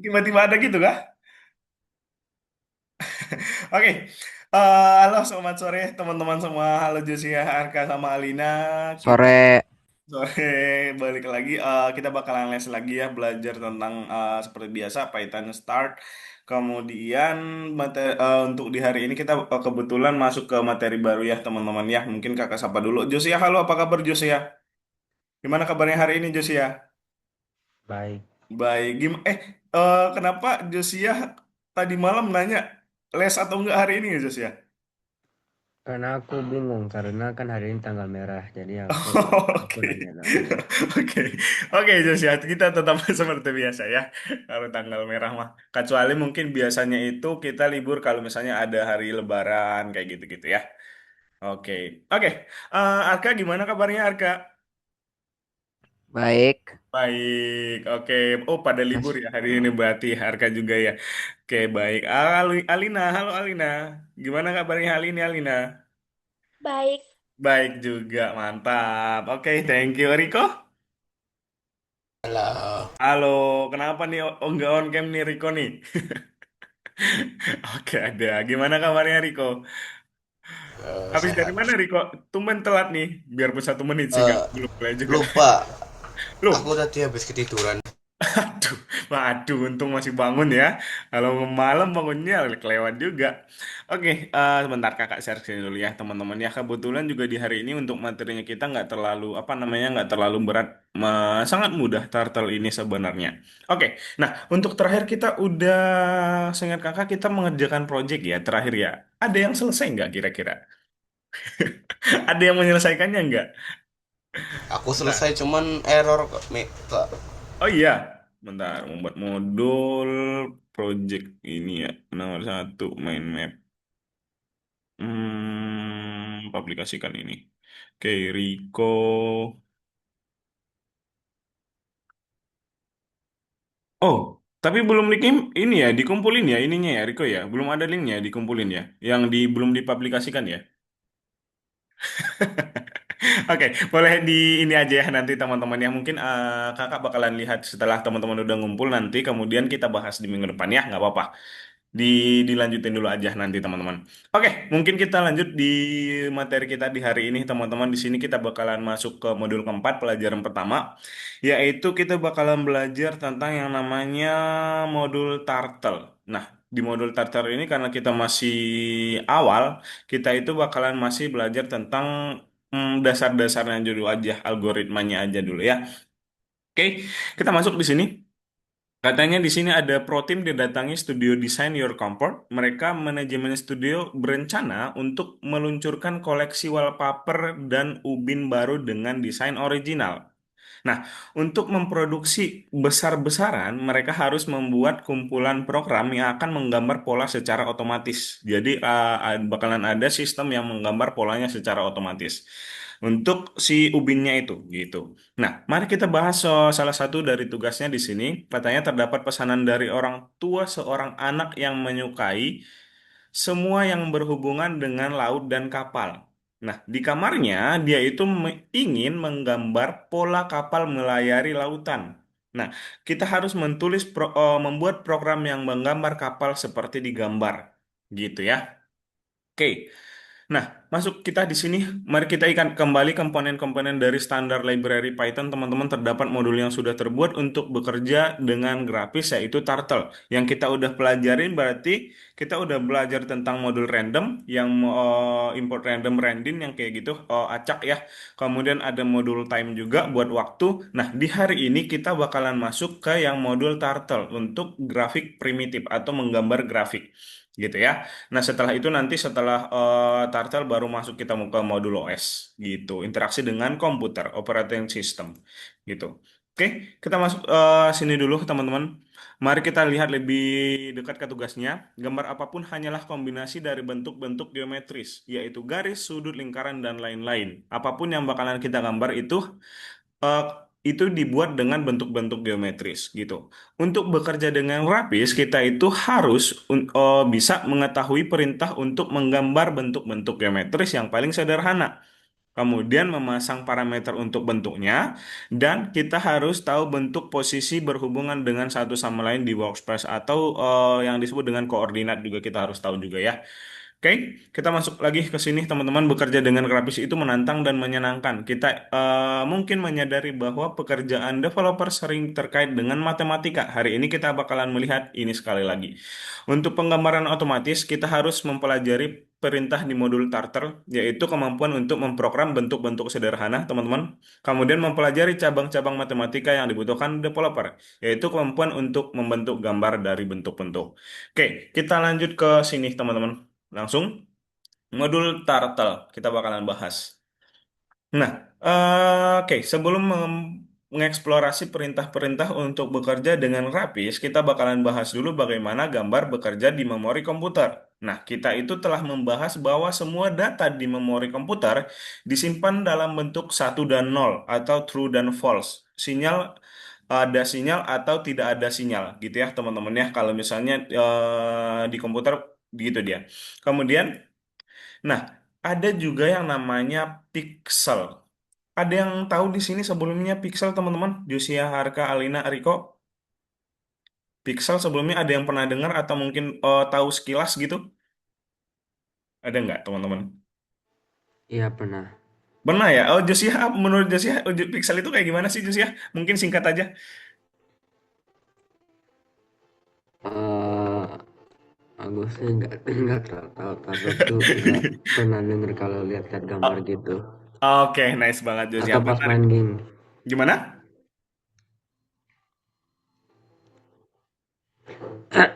Tiba-tiba ada gitu kah? Oke. Halo selamat sore teman-teman semua. Halo Josia, Arka sama Alina. Kita Sore. sore balik lagi. Kita bakalan les lagi ya, belajar tentang seperti biasa Python Start. Kemudian untuk di hari ini kita kebetulan masuk ke materi baru ya teman-teman ya. Mungkin kakak sapa dulu. Josia, halo apa kabar Josia? Gimana kabarnya hari ini Josia? Baik. Baik. Kenapa Josia tadi malam nanya les atau enggak hari ini ya Josia? Karena aku bingung karena kan hari ini tanggal merah, jadi aku aku Oke, nanya-nanya. oke, oke, Joshua. Kita tetap seperti biasa ya. Kalau tanggal merah mah, kecuali mungkin biasanya itu kita libur kalau misalnya ada hari Lebaran kayak gitu-gitu ya. Oke, oke. Arka gimana kabarnya Arka? Baik. Baik, oke. Oh pada libur Mas, ya hari ini berarti Arka juga ya. Oke, baik. Alina, halo Alina. Gimana kabarnya hari ini Alina? Baik, Baik juga, mantap. Oke, thank you Riko. Halo, Halo, kenapa nih nggak on cam nih Riko nih? Oke, ada. Gimana kabarnya Riko? Habis dari sehat. mana Riko? Tumben telat nih. Biar per 1 menit sih nggak Eh, belum mulai juga. lupa, aku Loh, tadi habis ketiduran. aduh, waduh, untung masih bangun ya. Kalau malam bangunnya kelewat juga. Oke, sebentar kakak share sini dulu ya teman-teman ya. Kebetulan juga di hari ini untuk materinya kita nggak terlalu apa namanya nggak terlalu berat, sangat mudah turtle ini sebenarnya. Oke, nah untuk terakhir kita udah seingat kakak kita mengerjakan project ya terakhir ya. Ada yang selesai nggak kira-kira? Ada yang menyelesaikannya nggak? Aku Nah, selesai cuman error kok, Kak. oh iya, bentar membuat modul project ini ya nomor satu main map. Publikasikan ini. Oke, Rico. Oh, tapi belum ini ya dikumpulin ya ininya ya Rico ya. Belum ada linknya dikumpulin ya. Yang belum dipublikasikan ya. Oke, boleh di ini aja ya nanti teman-teman ya. Mungkin kakak bakalan lihat setelah teman-teman udah ngumpul nanti, kemudian kita bahas di minggu depan ya, nggak apa-apa. Dilanjutin dulu aja nanti teman-teman. Oke, mungkin kita lanjut di materi kita di hari ini teman-teman. Di sini kita bakalan masuk ke modul keempat pelajaran pertama, yaitu kita bakalan belajar tentang yang namanya modul turtle. Nah, di modul turtle ini karena kita masih awal, kita itu bakalan masih belajar tentang dasar-dasarnya dulu aja, algoritmanya aja dulu ya. Oke, kita masuk di sini. Katanya di sini ada pro tim didatangi studio Design Your Comfort. Mereka manajemen studio berencana untuk meluncurkan koleksi wallpaper dan ubin baru dengan desain original. Nah, untuk memproduksi besar-besaran, mereka harus membuat kumpulan program yang akan menggambar pola secara otomatis. Jadi, bakalan ada sistem yang menggambar polanya secara otomatis untuk si ubinnya itu, gitu. Nah, mari kita bahas soal salah satu dari tugasnya di sini. Katanya terdapat pesanan dari orang tua seorang anak yang menyukai semua yang berhubungan dengan laut dan kapal. Nah, di kamarnya dia itu ingin menggambar pola kapal melayari lautan. Nah, kita harus membuat program yang menggambar kapal seperti digambar, gitu ya. Oke. Nah, masuk kita di sini. Mari kita ikan kembali komponen-komponen dari standar library Python. Teman-teman terdapat modul yang sudah terbuat untuk bekerja dengan grafis yaitu Turtle. Yang kita udah pelajarin berarti kita udah belajar tentang modul random yang import random random yang kayak gitu acak ya. Kemudian ada modul time juga buat waktu. Nah, di hari ini kita bakalan masuk ke yang modul Turtle untuk grafik primitif atau menggambar grafik gitu ya. Nah, setelah itu nanti setelah Turtle baru masuk kita mau ke modul OS gitu. Interaksi dengan komputer, operating system gitu. Oke, kita masuk sini dulu teman-teman. Mari kita lihat lebih dekat ke tugasnya. Gambar apapun hanyalah kombinasi dari bentuk-bentuk geometris, yaitu garis, sudut, lingkaran, dan lain-lain. Apapun yang bakalan kita gambar eh, itu dibuat dengan bentuk-bentuk geometris gitu. Untuk bekerja dengan grafis, kita itu harus bisa mengetahui perintah untuk menggambar bentuk-bentuk geometris yang paling sederhana. kemudian memasang parameter untuk bentuknya, dan kita harus tahu bentuk posisi berhubungan dengan satu sama lain di workspace atau yang disebut dengan koordinat juga kita harus tahu juga ya. Oke, kita masuk lagi ke sini teman-teman. Bekerja dengan grafis itu menantang dan menyenangkan. Kita mungkin menyadari bahwa pekerjaan developer sering terkait dengan matematika. Hari ini kita bakalan melihat ini sekali lagi. Untuk penggambaran otomatis, kita harus mempelajari perintah di modul Turtle, yaitu kemampuan untuk memprogram bentuk-bentuk sederhana, teman-teman. Kemudian mempelajari cabang-cabang matematika yang dibutuhkan developer, yaitu kemampuan untuk membentuk gambar dari bentuk-bentuk. Oke, kita lanjut ke sini, teman-teman. Langsung modul turtle kita bakalan bahas. Nah, oke, sebelum mengeksplorasi perintah-perintah untuk bekerja dengan grafis, kita bakalan bahas dulu bagaimana gambar bekerja di memori komputer. Nah, kita itu telah membahas bahwa semua data di memori komputer disimpan dalam bentuk satu dan nol atau true dan false. Sinyal ada sinyal atau tidak ada sinyal, gitu ya, teman-teman ya. Kalau misalnya di komputer begitu dia. Kemudian, nah, ada juga yang namanya pixel. Ada yang tahu di sini sebelumnya pixel, teman-teman? Josia, Harka, Alina, Riko. Pixel sebelumnya ada yang pernah dengar atau mungkin tahu sekilas gitu? Ada nggak, teman-teman? Iya pernah. Benar ya? Oh, Josia, menurut Josia, pixel itu kayak gimana sih, Josia? Mungkin singkat aja. Eh, aku sih nggak tahu, tapi aku nggak pernah denger kalau lihat-lihat gambar Oh, gitu. oke, nice banget, Josia. Atau pas Benar. main game. Gimana?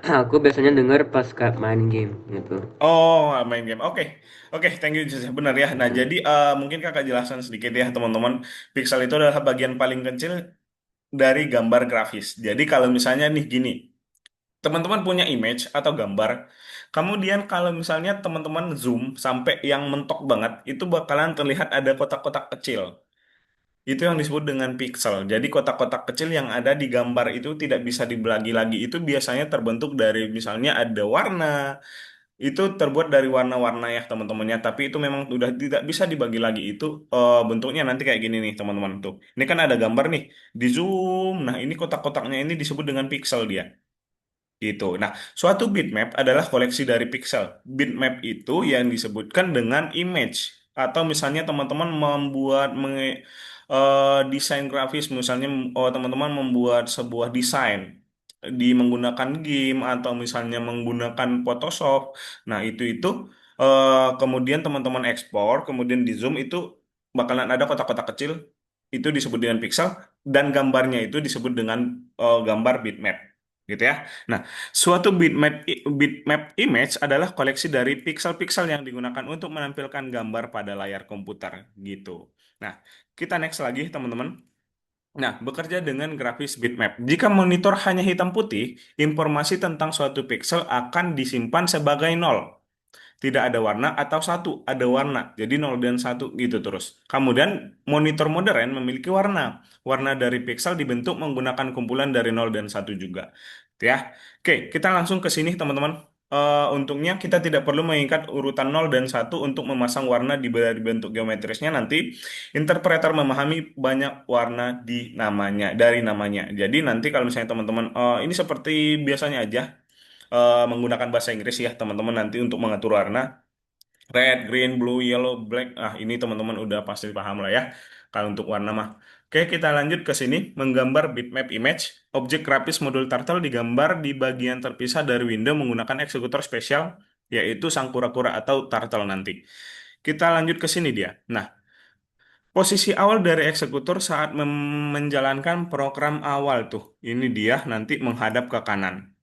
Aku biasanya denger pas kayak main game gitu. Oh, main game. Oke, oke, thank you, Josia. Benar ya. Nah, Mm-mm. jadi mungkin kakak jelaskan sedikit ya, teman-teman. Pixel itu adalah bagian paling kecil dari gambar grafis. Jadi kalau misalnya nih gini, teman-teman punya image atau gambar, kemudian kalau misalnya teman-teman zoom sampai yang mentok banget, itu bakalan terlihat ada kotak-kotak kecil. Itu yang disebut dengan pixel. Jadi kotak-kotak kecil yang ada di gambar itu tidak bisa dibagi lagi. Itu biasanya terbentuk dari misalnya ada warna, itu terbuat dari warna-warna ya teman-temannya. Tapi itu memang udah tidak bisa dibagi lagi. Itu bentuknya nanti kayak gini nih teman-teman tuh. Ini kan ada gambar nih, di zoom. Nah ini kotak-kotaknya ini disebut dengan pixel dia. Gitu. Nah, suatu bitmap adalah koleksi dari pixel. Bitmap itu yang disebutkan dengan image. Atau misalnya teman-teman membuat desain grafis, misalnya teman-teman membuat sebuah desain di menggunakan game atau misalnya menggunakan Photoshop. Nah, itu kemudian teman-teman ekspor, kemudian di zoom itu bakalan ada kotak-kotak kecil itu disebut dengan pixel dan gambarnya itu disebut dengan gambar bitmap. Gitu ya. Nah, suatu bitmap image adalah koleksi dari pixel-pixel yang digunakan untuk menampilkan gambar pada layar komputer gitu. Nah, kita next lagi teman-teman. Nah, bekerja dengan grafis bitmap. Jika monitor hanya hitam putih, informasi tentang suatu pixel akan disimpan sebagai nol. Tidak ada warna atau satu, ada warna. Jadi 0 dan satu gitu terus. Kemudian monitor modern memiliki warna. Warna dari pixel dibentuk menggunakan kumpulan dari 0 dan satu juga. Gitu ya. Oke, kita langsung ke sini teman-teman. Untungnya kita tidak perlu mengikat urutan 0 dan satu untuk memasang warna di dari bentuk geometrisnya. Nanti interpreter memahami banyak warna di namanya, dari namanya. Jadi nanti kalau misalnya teman-teman, ini seperti biasanya aja, menggunakan bahasa Inggris ya teman-teman nanti untuk mengatur warna red, green, blue, yellow, black. Ah ini teman-teman udah pasti paham lah ya kalau untuk warna mah. Oke, kita lanjut ke sini menggambar bitmap image. Objek grafis modul Turtle digambar di bagian terpisah dari window menggunakan eksekutor spesial yaitu sang kura-kura atau Turtle nanti. Kita lanjut ke sini dia. Nah, posisi awal dari eksekutor saat menjalankan program awal tuh. Ini dia nanti menghadap ke kanan.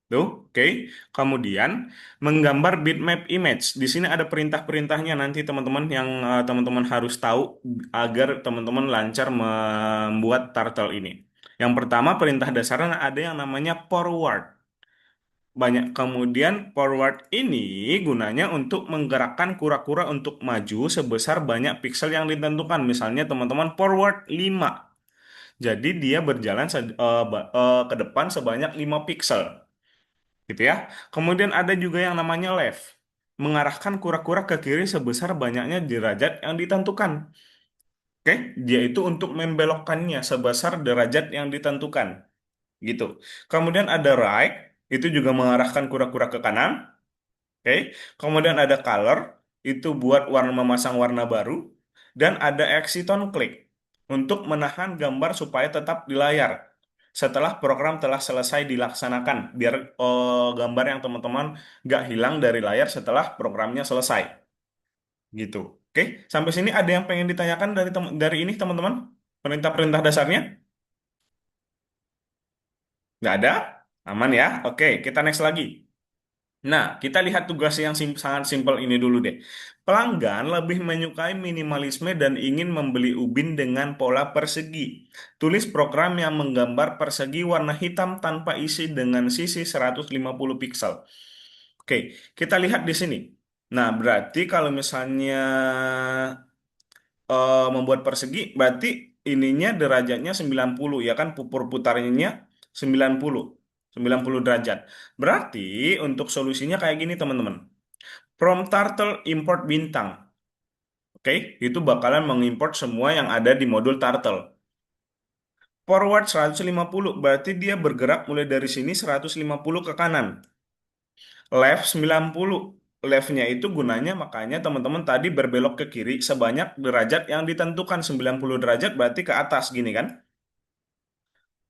Tuh, oke. Kemudian menggambar bitmap image. Di sini ada perintah-perintahnya nanti teman-teman yang teman-teman harus tahu agar teman-teman lancar membuat turtle ini. Yang pertama perintah dasarnya ada yang namanya forward. Banyak kemudian forward ini gunanya untuk menggerakkan kura-kura untuk maju sebesar banyak pixel yang ditentukan. Misalnya teman-teman forward 5. Jadi dia berjalan ke depan sebanyak 5 pixel gitu ya. Kemudian ada juga yang namanya left. mengarahkan kura-kura ke kiri sebesar banyaknya derajat yang ditentukan. Oke, dia itu untuk membelokkannya sebesar derajat yang ditentukan, gitu. Kemudian ada right, itu juga mengarahkan kura-kura ke kanan. Oke, kemudian ada color, itu buat warna memasang warna baru, dan ada exciton click untuk menahan gambar supaya tetap di layar setelah program telah selesai dilaksanakan, biar gambar yang teman-teman nggak hilang dari layar setelah programnya selesai, gitu. Oke, sampai sini ada yang pengen ditanyakan dari ini teman-teman? Perintah-perintah dasarnya? Nggak ada? Aman ya? Oke, kita next lagi. Nah, kita lihat tugas yang sangat simpel ini dulu deh. Pelanggan lebih menyukai minimalisme dan ingin membeli ubin dengan pola persegi. Tulis program yang menggambar persegi warna hitam tanpa isi dengan sisi 150 piksel. Oke, kita lihat di sini. Nah, berarti kalau misalnya membuat persegi, berarti ininya derajatnya 90 ya kan, pupur putarnya 90. 90 derajat. Berarti untuk solusinya kayak gini teman-teman. From Turtle import bintang. Oke, itu bakalan mengimport semua yang ada di modul Turtle. Forward 150, berarti dia bergerak mulai dari sini 150 ke kanan. Left 90. Left-nya itu gunanya makanya teman-teman tadi berbelok ke kiri sebanyak derajat yang ditentukan 90 derajat berarti ke atas gini kan.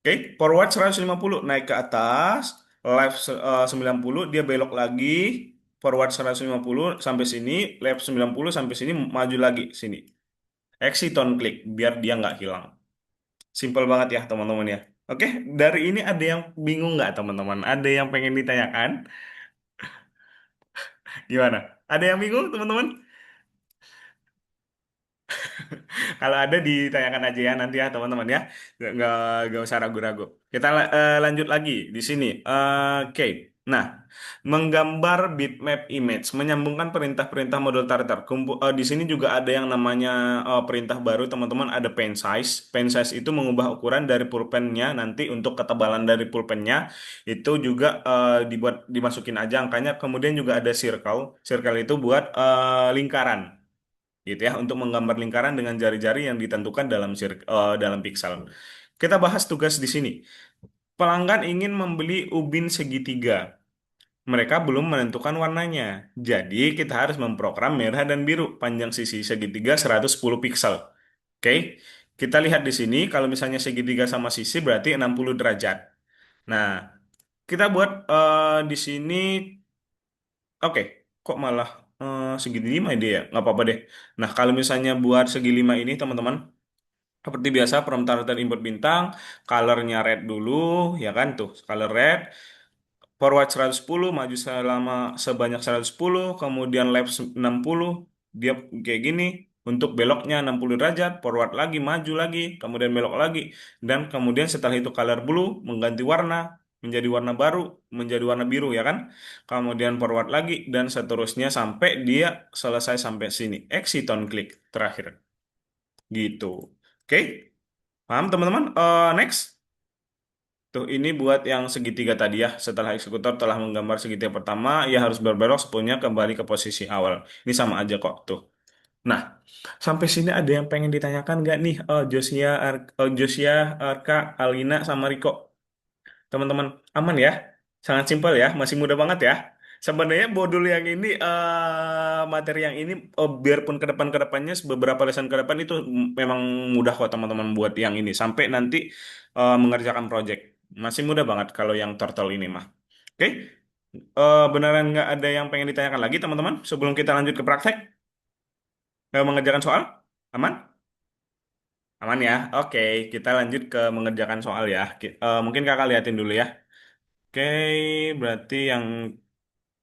Oke, forward 150 naik ke atas, left 90 dia belok lagi, forward 150 sampai sini, left 90 sampai sini, maju lagi sini. Exit on click biar dia nggak hilang. Simpel banget ya teman-teman ya. Oke, dari ini ada yang bingung nggak teman-teman? Ada yang pengen ditanyakan? Gimana? Ada yang bingung teman-teman? Kalau ada ditanyakan aja ya nanti ya teman-teman ya. Nggak usah ragu-ragu. Kita lanjut lagi di sini. Oke. Nah, menggambar bitmap image, menyambungkan perintah-perintah modul Tartar. Di sini juga ada yang namanya perintah baru teman-teman. Ada pen size. Pen size itu mengubah ukuran dari pulpennya nanti untuk ketebalan dari pulpennya itu juga dimasukin aja angkanya. Kemudian juga ada circle. Circle itu buat lingkaran gitu ya untuk menggambar lingkaran dengan jari-jari yang ditentukan dalam piksel. Kita bahas tugas di sini. Pelanggan ingin membeli ubin segitiga. Mereka belum menentukan warnanya. Jadi kita harus memprogram merah dan biru panjang sisi segitiga 110 piksel. Oke. Kita lihat di sini kalau misalnya segitiga sama sisi berarti 60 derajat. Nah, kita buat di sini oke, kok malah segi lima dia ya? Nggak apa-apa deh. Nah, kalau misalnya buat segi lima ini, teman-teman, seperti biasa, from target input bintang, colornya red dulu, ya kan tuh, color red, forward 110, maju sebanyak 110, kemudian left 60, dia kayak gini, untuk beloknya 60 derajat, forward lagi, maju lagi, kemudian belok lagi, dan kemudian setelah itu color blue mengganti warna, menjadi warna baru, menjadi warna biru ya kan, kemudian forward lagi, dan seterusnya sampai dia selesai sampai sini, exit on click terakhir, gitu. Oke, paham teman-teman? Next. Tuh, ini buat yang segitiga tadi ya. Setelah eksekutor telah menggambar segitiga pertama, ia harus berbelok sepuluhnya kembali ke posisi awal. Ini sama aja kok, tuh. Nah, sampai sini ada yang pengen ditanyakan nggak nih? Josia, Arka, Alina, sama Riko. Teman-teman, aman ya? Sangat simpel ya, masih mudah banget ya. Sebenarnya modul yang ini, materi yang ini, biarpun ke depannya beberapa lesson ke depan itu memang mudah kok teman-teman buat yang ini. Sampai nanti mengerjakan project. Masih mudah banget kalau yang turtle ini mah. Oke, beneran nggak ada yang pengen ditanyakan lagi teman-teman? Sebelum kita lanjut ke praktek, mengerjakan soal? Aman? Aman ya? Oke, kita lanjut ke mengerjakan soal ya. Mungkin kakak liatin dulu ya. Oke, berarti yang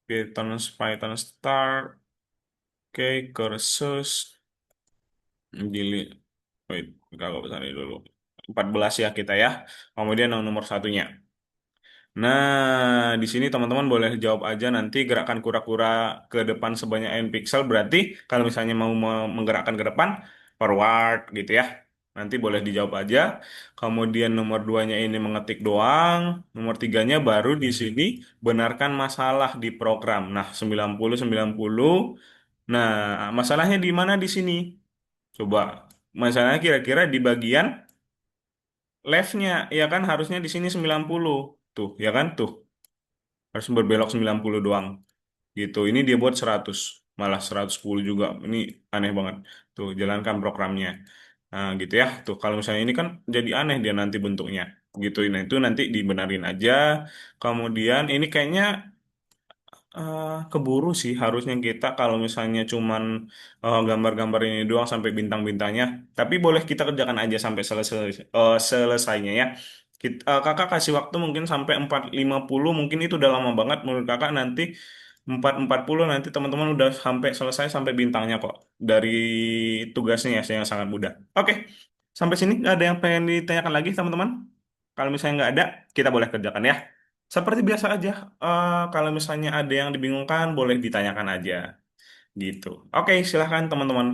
Python start. Oke, kursus jili. Wait, kalau besar dulu. 14 ya kita ya. Kemudian yang nomor satunya. Nah, di sini teman-teman boleh jawab aja nanti gerakan kura-kura ke depan sebanyak n pixel berarti kalau misalnya mau menggerakkan ke depan forward gitu ya. Nanti boleh dijawab aja. Kemudian nomor duanya ini mengetik doang. Nomor tiganya baru di sini benarkan masalah di program. Nah, 90 90. Nah, masalahnya di mana di sini? Coba. Masalahnya kira-kira di bagian left-nya, ya kan harusnya di sini 90. Tuh, ya kan? Tuh, harus berbelok 90 doang. Gitu. Ini dia buat 100, malah 110 juga. Ini aneh banget. Tuh, jalankan programnya. Nah, gitu ya. Tuh, kalau misalnya ini kan jadi aneh dia nanti bentuknya. Gitu. Nah, itu nanti dibenarin aja. Kemudian ini kayaknya keburu sih harusnya kita kalau misalnya cuman gambar-gambar ini doang sampai bintang-bintangnya. Tapi boleh kita kerjakan aja sampai selesainya ya. Kakak kasih waktu mungkin sampai 4.50, mungkin itu udah lama banget menurut kakak. Nanti 4.40 nanti teman-teman udah sampai selesai sampai bintangnya kok dari tugasnya ya yang sangat mudah. Oke, sampai sini nggak ada yang pengen ditanyakan lagi teman-teman. Kalau misalnya nggak ada, kita boleh kerjakan ya. Seperti biasa aja, kalau misalnya ada yang dibingungkan, boleh ditanyakan aja. Gitu. Oke, silahkan teman-teman.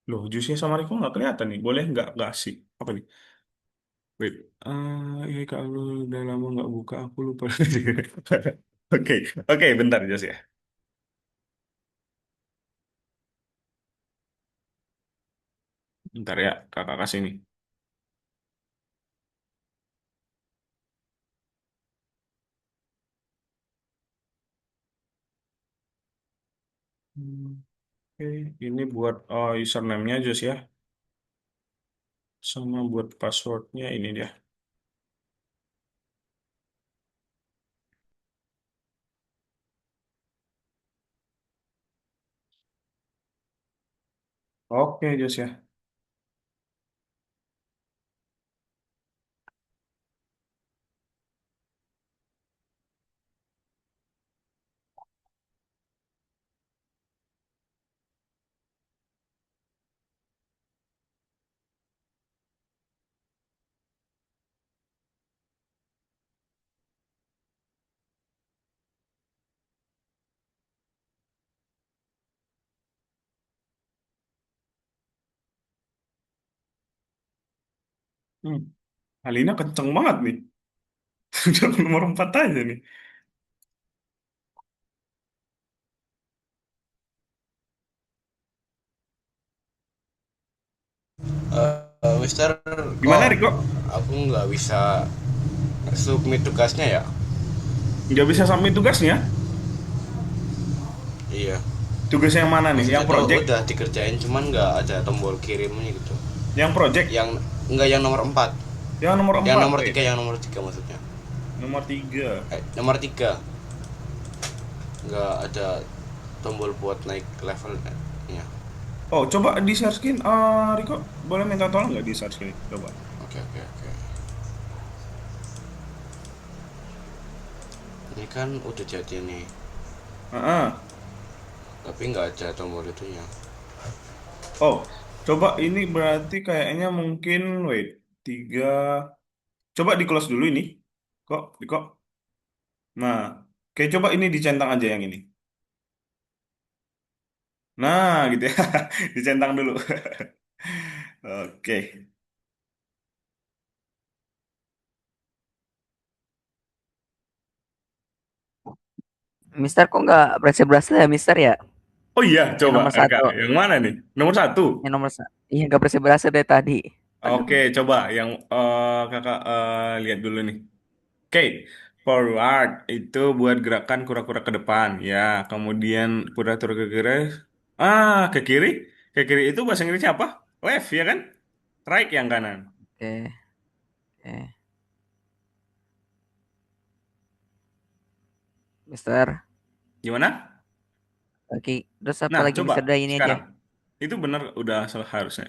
Loh, jusnya sama Riko nggak kelihatan nih. Boleh nggak sih? Apa nih? Wait. Ya kalau udah lama nggak buka, aku lupa. Oke, oke, bentar Jus ya. Bentar ya, kakak kasih nih. Hmm, Oke, ini buat username-nya Jus ya. Sama buat passwordnya ini dia. Oke, Jus ya. Hmm. Alina kenceng banget nih. Udah nomor 4 aja nih. Mister, Gimana, kok Riko? aku nggak bisa submit tugasnya ya? Nggak bisa submit tugasnya? Iya. Tugas yang mana nih? Yang Maksudnya tuh project? udah dikerjain cuman nggak ada tombol kirimnya gitu. Yang project? Yang nggak yang nomor 4. Yang nomor Yang 4, nomor wait. 3, yang nomor 3 maksudnya. Nomor 3. Nomor 3 nggak ada tombol buat naik levelnya. Oh, coba di share screen. Riko, boleh minta tolong nggak di share screen? Coba. Oke, oke, oke. Ini kan udah jadi nih, Ah, tapi nggak ada tombol itunya. Oh, coba ini berarti kayaknya mungkin, wait, 3. Coba di close dulu ini. Kok, Riko? Nah, oke, coba ini dicentang aja yang ini. Nah, gitu ya. Dicentang dulu. Oke. Mister kok nggak berhasil ya Mister ya? Oh iya, Yang coba nomor RK. satu, Yang mana nih? Nomor 1. yang nomor satu. Iya nggak berhasil dari tadi. Aduh. Oke, coba yang kakak lihat dulu nih. Oke, forward itu buat gerakan kura-kura ke depan, ya. Kemudian kura-kura ke kiri. Ke kiri. Ke kiri itu bahasa Inggrisnya apa? Left, ya kan? Right yang kanan. Oke, oke. Mister, Gimana? oke. Terus apa Nah, lagi coba Mister? Udah ini aja. sekarang. Itu benar udah harusnya.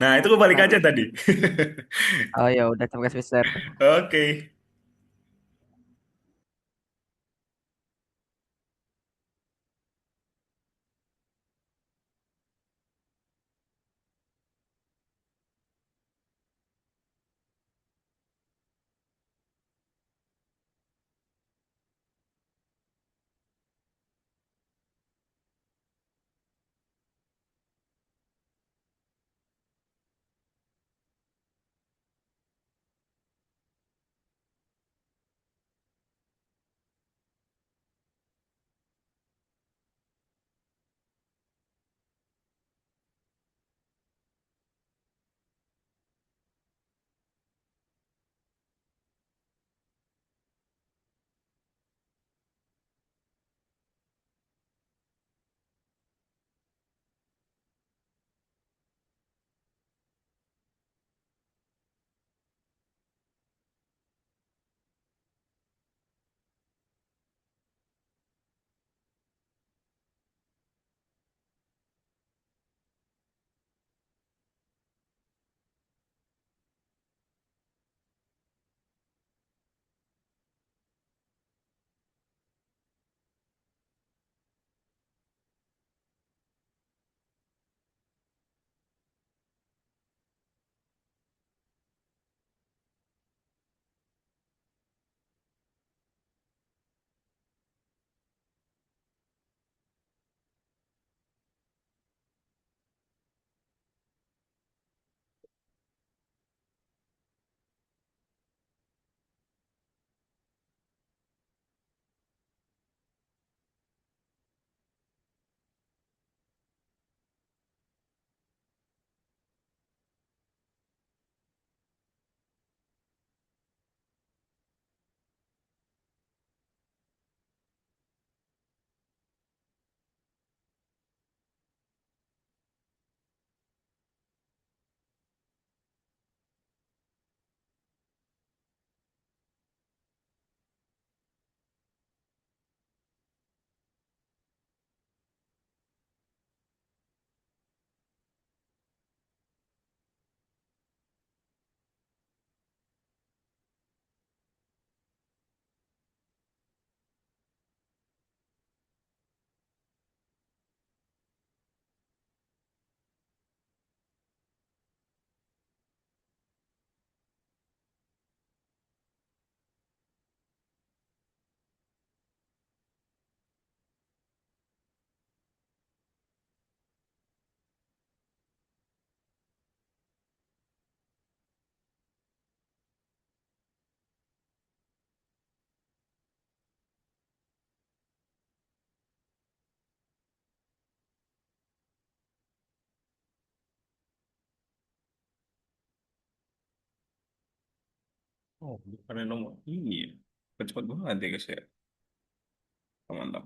Nah, itu gue balik Nah, aja tadi. oh ya udah terima kasih Mister. Oke. Oh, bukan nomor ini ya. Cepat banget ya guys ya. Mantap.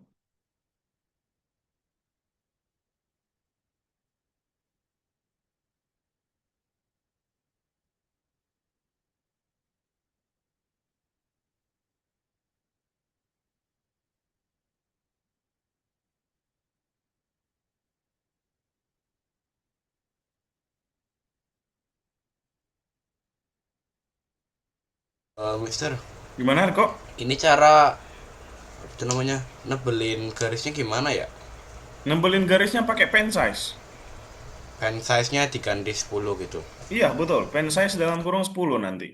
Mister, Gimana kok? ini cara itu namanya nebelin garisnya gimana ya? Nembelin garisnya pakai pen size. Pen size-nya diganti 10 gitu. Iya, betul. Pen size dalam kurung 10 nanti.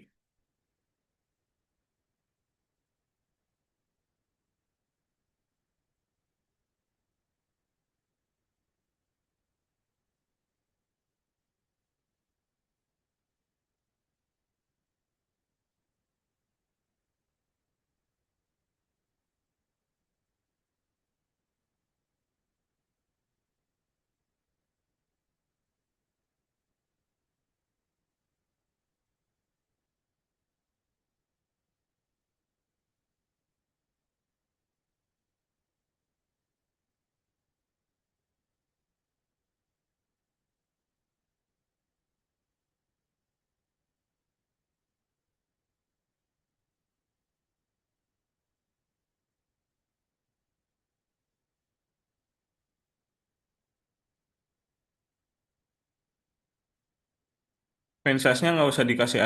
Pen size-nya nggak usah dikasih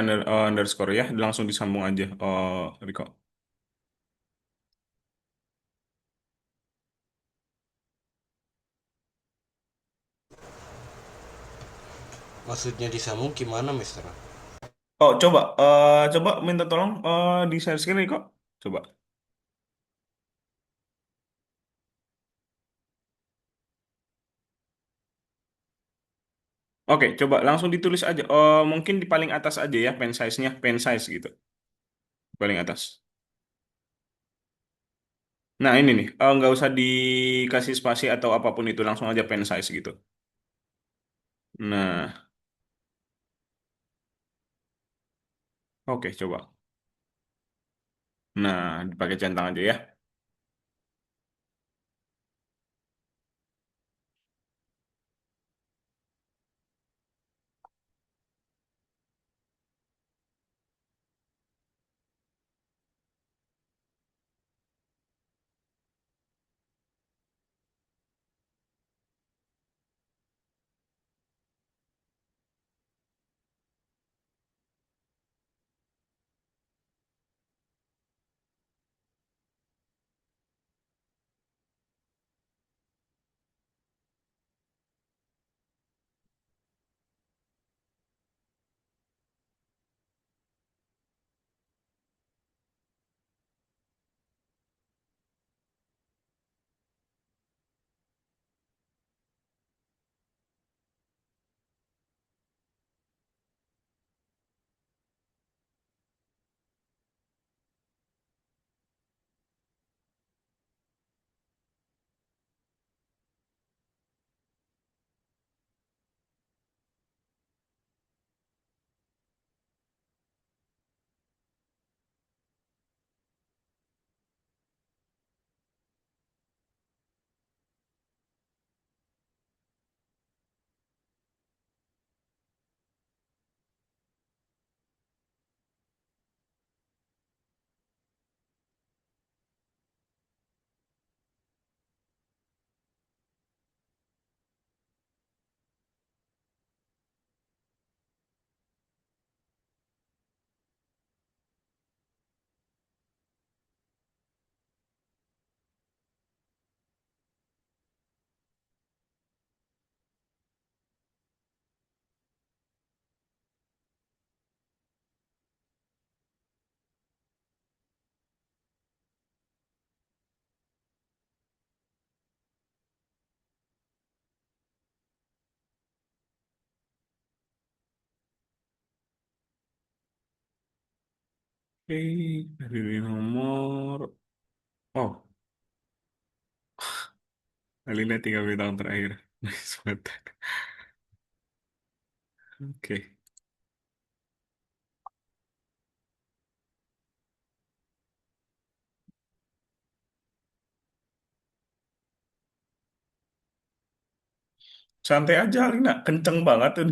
underscore ya, langsung disambung aja. Oh, Riko. Maksudnya disambung gimana, Mister? Oh, coba minta tolong di share screen Riko. Coba. Oke, coba langsung ditulis aja. Oh, mungkin di paling atas aja ya, pen size-nya, pen size gitu. Paling atas. Nah, ini nih, nggak usah dikasih spasi atau apapun itu, langsung aja pen size gitu. Nah, oke, coba. Nah, dipakai centang aja ya. Oke, dari nomor. Oh, Alina 3 tahun terakhir. Nice banget. Oke. Santai aja, Lina. Kenceng banget tuh.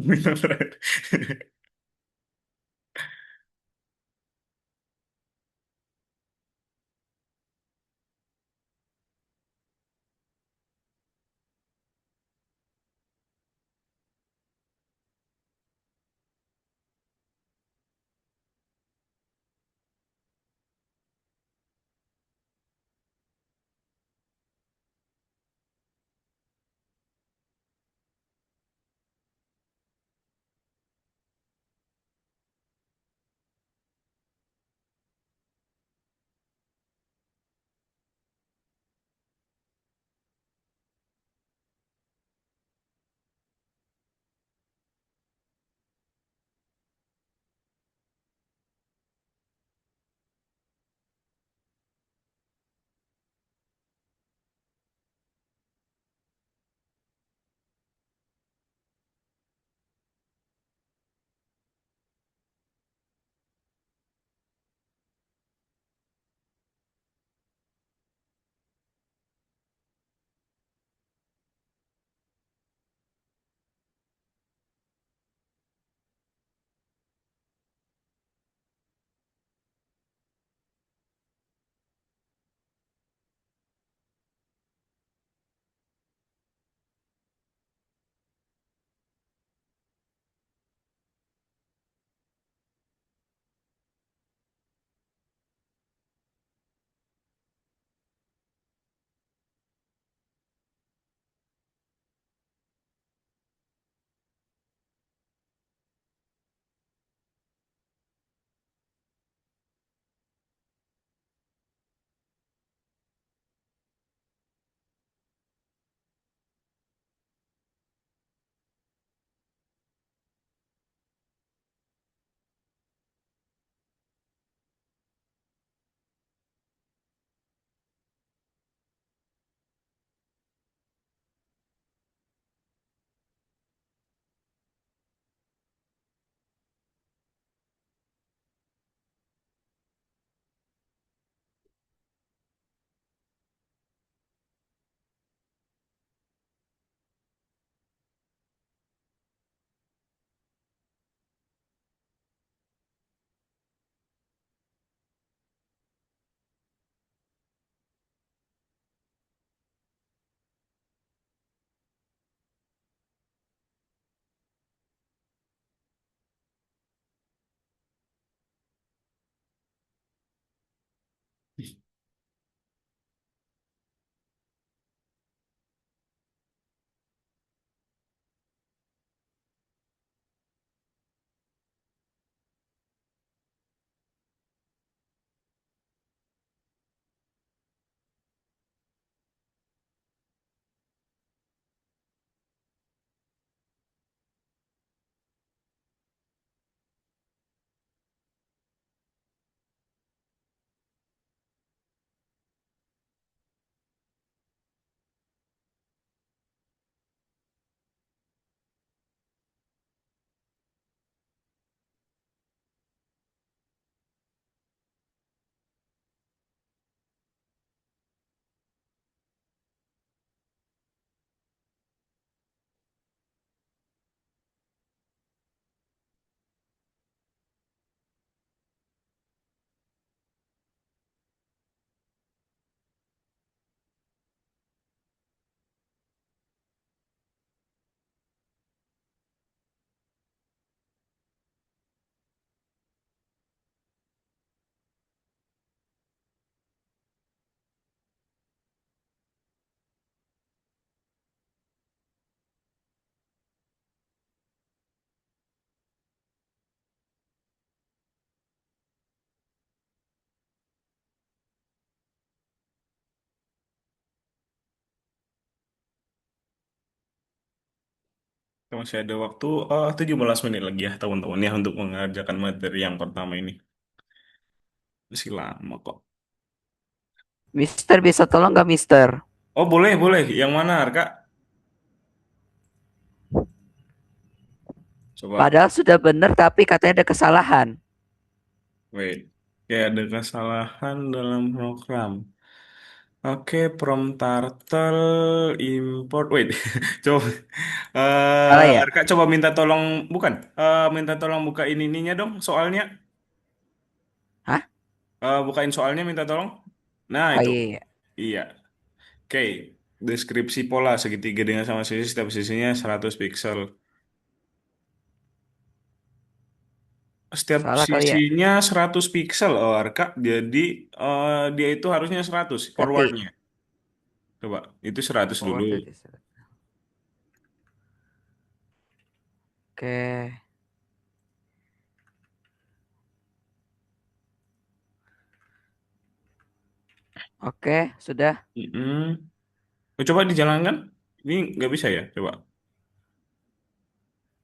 Kita masih ada waktu 17 menit lagi ya teman-teman ya untuk mengerjakan materi yang pertama ini. Masih lama kok. Mister bisa tolong nggak Mister? Oh boleh boleh. Yang mana Arka? Coba. Padahal sudah benar tapi katanya ada kesalahan. Wait. Kayak ada kesalahan dalam program. Oke, from turtle import. Wait, coba. Salah ya? Arka coba minta tolong, bukan? Minta tolong bukain ininya dong, soalnya. Hah? Bukain soalnya minta tolong. Nah, Oh itu. iya, iya. Iya. Oke. Deskripsi pola segitiga dengan sama sisi, setiap sisinya 100 pixel. Setiap Salah kali ya. sisinya 100 pixel, oh Arka. Jadi dia itu harusnya 100 Ganti. forwardnya. Coba, itu 100 dulu. Forward tadi. Oke. Oke, sudah. Mm-mm. Coba dijalankan. Ini nggak bisa ya? Coba.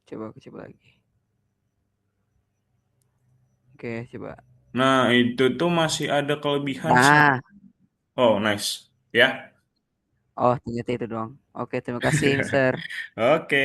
Coba aku coba lagi. Oke, coba. Nah, itu tuh masih ada kelebihan. Nah, Oh, nice. Ya. oh ternyata itu doang. Oke, terima kasih, Mister. Oke.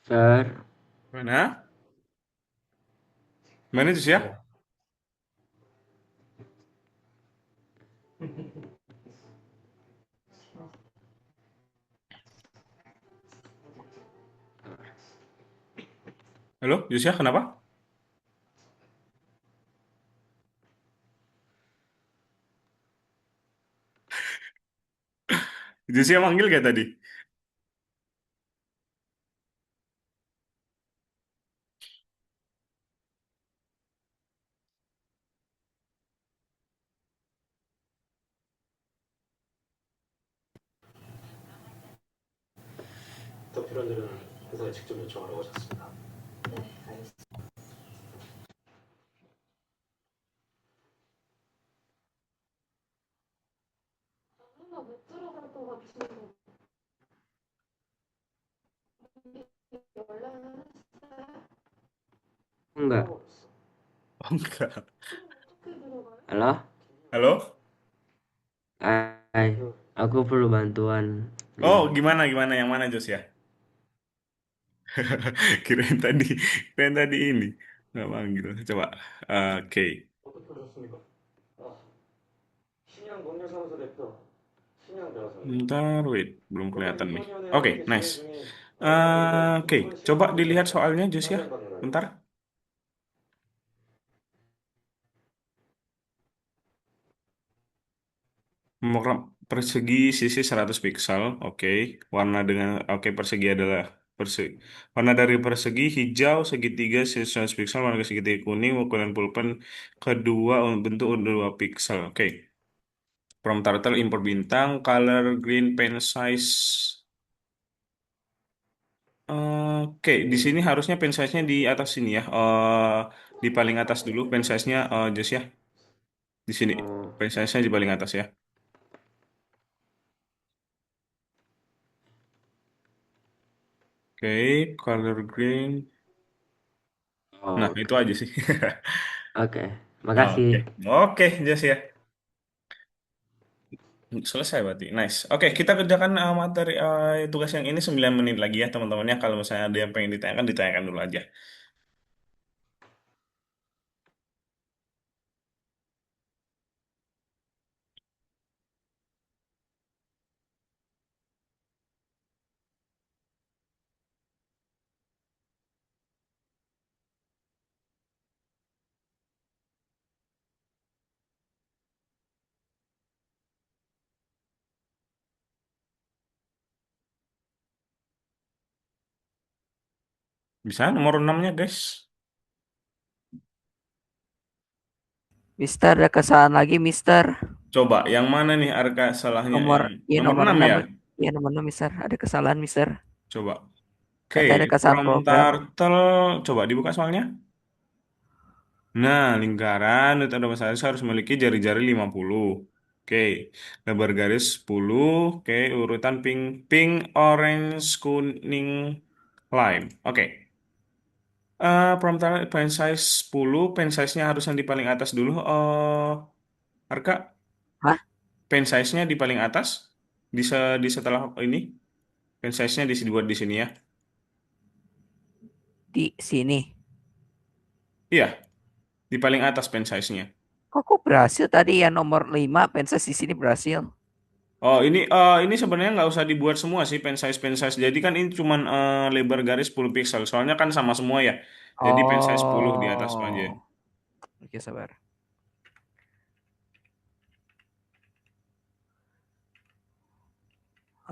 Sir, Mana? Mana itu ya? iya. Halo, Josia, kenapa? Josia manggil gak tadi? 더 필요한 점은 회사에 직접 요청하라고 하셨습니다. Enggak. Oh, enggak. Halo? Halo? Hai, aku perlu bantuan Oh, nih. gimana, gimana? Yang mana, Josia? Kirain tadi, kirain tadi ini. Nggak manggil. Coba. Oke. 어떻게 오셨습니까? 아, 신양 농림사무소 대표 신양 변호사입니다. Bentar, wait. Belum 이번 kelihatan nih. 인권위원회가 Oke, 현재 진행 nice. 중인 남녀노소 Oke, 인권 coba 실태에 dilihat 대해서 soalnya, Josia. 자세한 방문을 Bentar. Program persegi sisi 100 pixel, oke. Warna dengan oke persegi adalah warna dari persegi hijau, segitiga sisi 100 pixel, warna segitiga kuning, ukuran pulpen kedua bentuk 2 pixel. Oke. From turtle import bintang, color green pen size. Oke, di sini harusnya pen size-nya di atas sini ya. Di paling atas dulu pen size-nya Jess ya. Di sini Oh, pen size-nya di paling atas ya. Oke, color green. Nah, itu oke. aja sih. Oke, makasih. Oke, oke, Jas ya. Selesai berarti. Nice. Oke, kita kerjakan materi tugas yang ini 9 menit lagi ya teman-temannya. Kalau misalnya ada yang pengen ditanyakan, ditanyakan dulu aja. Bisa nomor 6-nya, guys. Mister, ada kesalahan lagi, Mister. Coba, yang mana nih Arka salahnya? Nomor, Yang ya nomor nomor 6 6, ya? ya nomor 6, Mister. Ada kesalahan, Mister. Coba. Oke, Katanya ada kesalahan from program. turtle. Coba dibuka soalnya. Nah, lingkaran itu ada masalah harus memiliki jari-jari 50. Oke, lebar garis 10. Oke, urutan pink, pink, orange, kuning, lime. Oke. From pen size 10, pen size-nya harus yang di paling atas dulu. Arka, Hah? pen size-nya di paling atas. Di setelah ini, pen size-nya dibuat di sini ya. Di sini. Iya, di paling atas pen size-nya. Kok berhasil tadi ya nomor 5 penses di sini berhasil. Oh, ini sebenarnya nggak usah dibuat semua sih pen size. Jadi kan ini cuman lebar garis 10 pixel. Soalnya kan sama semua ya. Jadi pen size 10 di atas aja. Oh. Oke, sabar.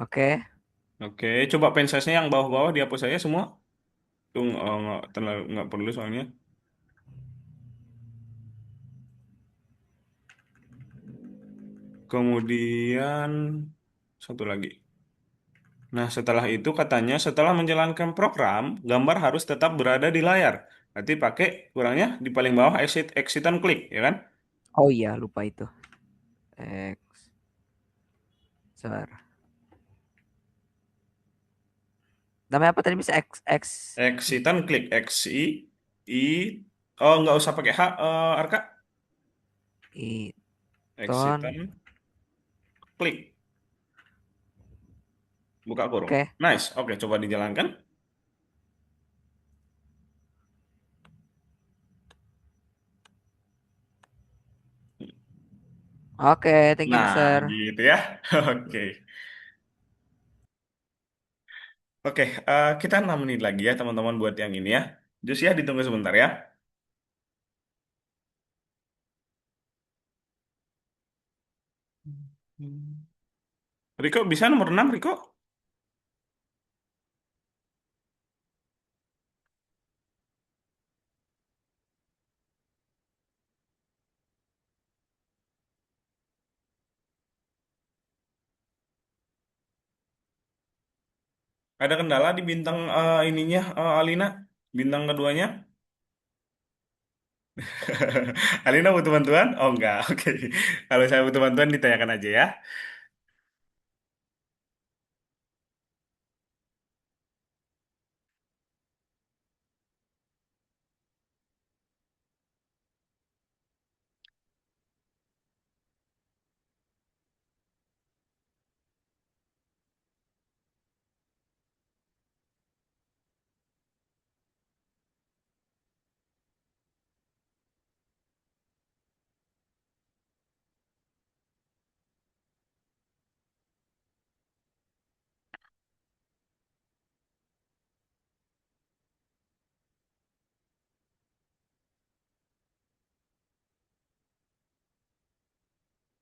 Oke. Oke, coba pen size-nya yang bawah-bawah dihapus saya semua. Tuh nggak perlu soalnya. Kemudian satu lagi. Nah, setelah itu katanya setelah menjalankan program, gambar harus tetap berada di layar. Nanti pakai kurangnya di paling bawah exit and click, ya kan? Oh iya, lupa itu. X. Sabar. Namanya apa tadi bisa X X Exit and click, I, oh nggak usah pakai H, Arka. Exit Iton. and click, buka kurung. Oke. Nice, oke coba dijalankan. Oke, thank you, Nah, Mister. gitu ya. Oke. Oke, kita 6 menit lagi ya teman-teman buat yang ini ya. Jus ya, ditunggu sebentar ya. Riko bisa nomor 6 Riko? Ada kendala di bintang ininya Alina? Bintang keduanya? Alina butuh bantuan? Oh enggak, oke. Kalau saya butuh bantuan ditanyakan aja ya.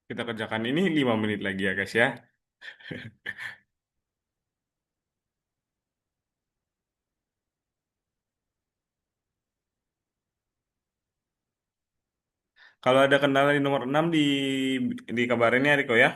Kita kerjakan ini 5 menit lagi ya guys ya. Kalau ada kendala di nomor 6 dikabarin ya Riko ya.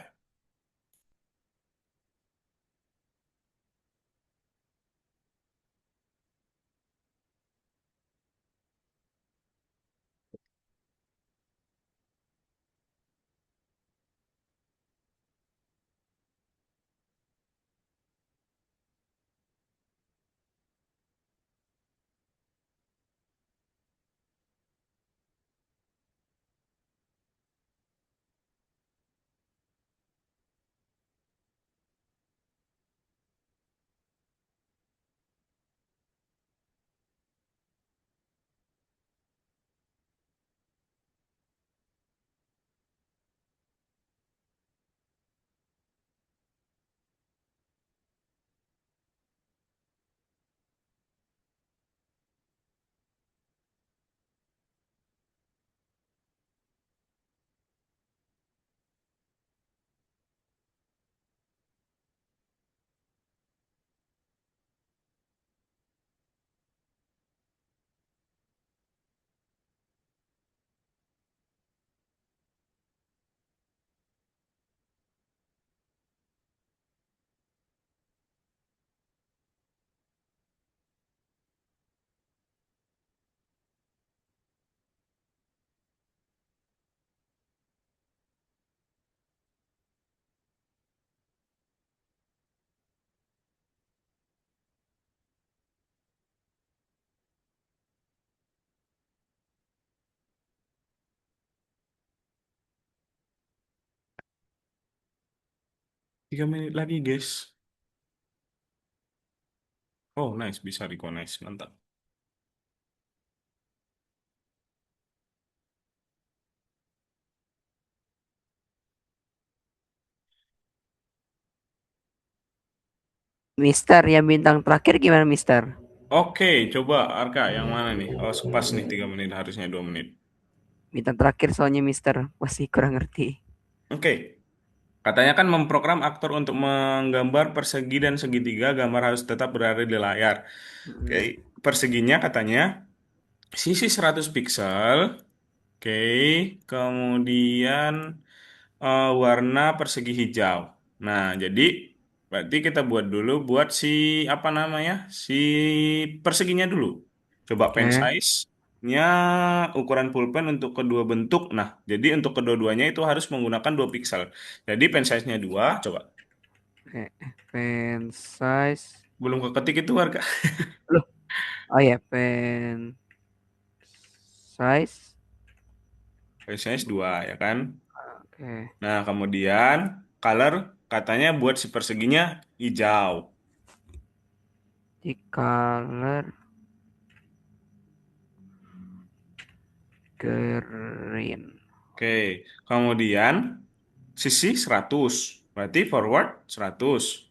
Tiga menit lagi guys. Oh nice, bisa Riko, nice, mantap. Mister, yang bintang terakhir gimana, Mister? Oke, coba Arka yang mana nih? Oh pas nih 3 menit, harusnya 2 menit. Bintang terakhir soalnya, Mister. Masih kurang ngerti. Oke, katanya kan memprogram aktor untuk menggambar persegi dan segitiga, gambar harus tetap berada di layar. Oke, Mm, perseginya katanya sisi 100 pixel. Oke, kemudian warna persegi hijau. Nah, jadi berarti kita buat dulu buat si apa namanya? Si perseginya dulu. Coba pen Oke. size-nya ukuran pulpen untuk kedua bentuk. Nah, jadi untuk kedua-duanya itu harus menggunakan 2 pixel. Jadi pen size-nya 2, coba. Oke. Pen size. Belum keketik itu harga. Loh. Oh ya, pen size. Pen size 2 ya kan? Oke. Nah, kemudian color katanya buat si perseginya hijau. Di color green. Oke, kemudian sisi 100. Berarti forward 100.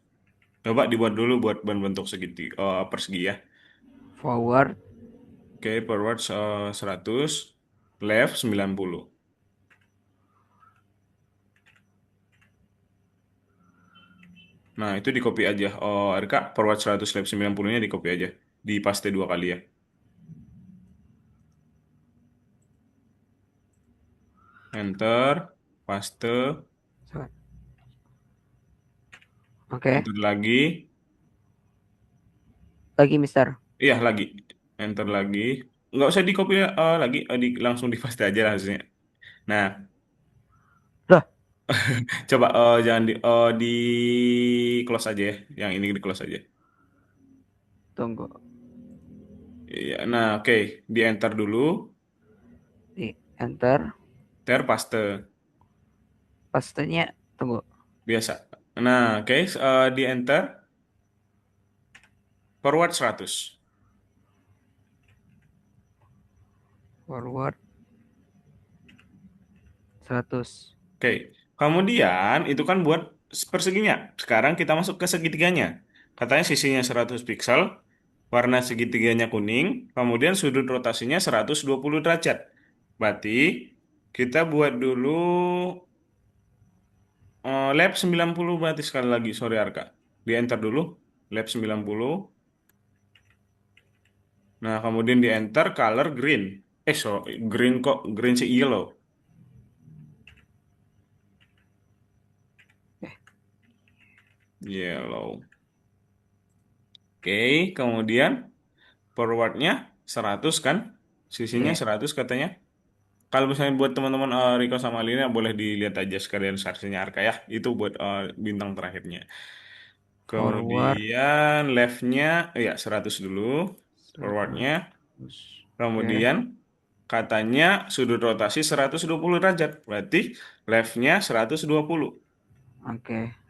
Coba dibuat dulu buat bentuk segitiga, persegi ya. Forward Oke, forward 100, left 90. Nah, itu di copy aja. Oh, RK, forward 100, left 90-nya di copy aja. Di paste 2 kali ya. Enter, paste, Sabar. Oke, enter lagi. lagi Mister. Iya, lagi. Enter lagi. Nggak usah di copy lagi, langsung di paste aja hasilnya. Nah, Lah, coba jangan di close aja ya. Yang ini di close aja. tunggu. Iya, nah oke. Di enter dulu. Di enter. Enter, paste. Pastenya tunggu. Biasa. Nah, oke. Di enter. Forward 100. Forward 100. Oke. Kemudian itu kan buat perseginya. Sekarang kita masuk ke segitiganya. Katanya sisinya 100 pixel, warna segitiganya kuning, kemudian sudut rotasinya 120 derajat. Berarti kita buat dulu lab 90 berarti sekali lagi, sorry Arka. Di enter dulu, lab 90. Nah, kemudian di enter color green. Green kok, green sih yellow. Yellow. Oke, kemudian forwardnya 100 kan? Sisinya Iya. 100 katanya. Kalau misalnya buat teman-teman Riko sama Lina boleh dilihat aja sekalian searchnya Arka ya. Itu buat bintang terakhirnya. Forward Kemudian leftnya ya 100 dulu. Forwardnya. 100. Oke. Kemudian katanya sudut rotasi 120 derajat. Berarti leftnya 120. Oke.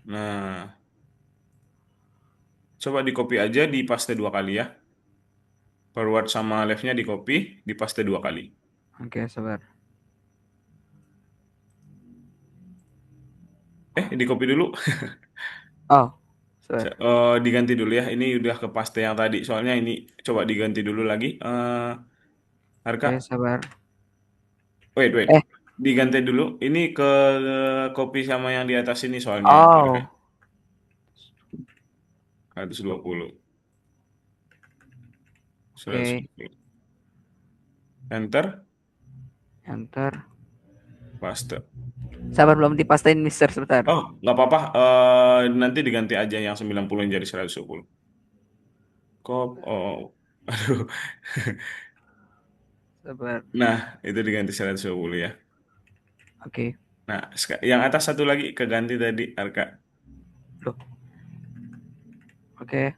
Nah, coba di copy aja di paste 2 kali ya. Forward sama leftnya di copy, di paste 2 kali. Oke, sabar. Di copy dulu. Oh, sabar. Diganti dulu ya. Ini udah ke paste yang tadi. Soalnya ini coba diganti dulu lagi. Harga. Oke, sabar. Wait, wait. Eh, Diganti dulu. Ini ke copy sama yang di atas ini soalnya. Harga oh. 120. Oke, 120. Enter, enter. paste. Sabar belum dipastain Mister sebentar. Oh, nggak apa-apa. Nanti diganti aja yang 90 yang jadi 120. Oh. Aduh. Sabar. Nah, itu diganti 120 ya. Oke. Nah, yang atas satu lagi keganti tadi, Arka. Loh. Oke.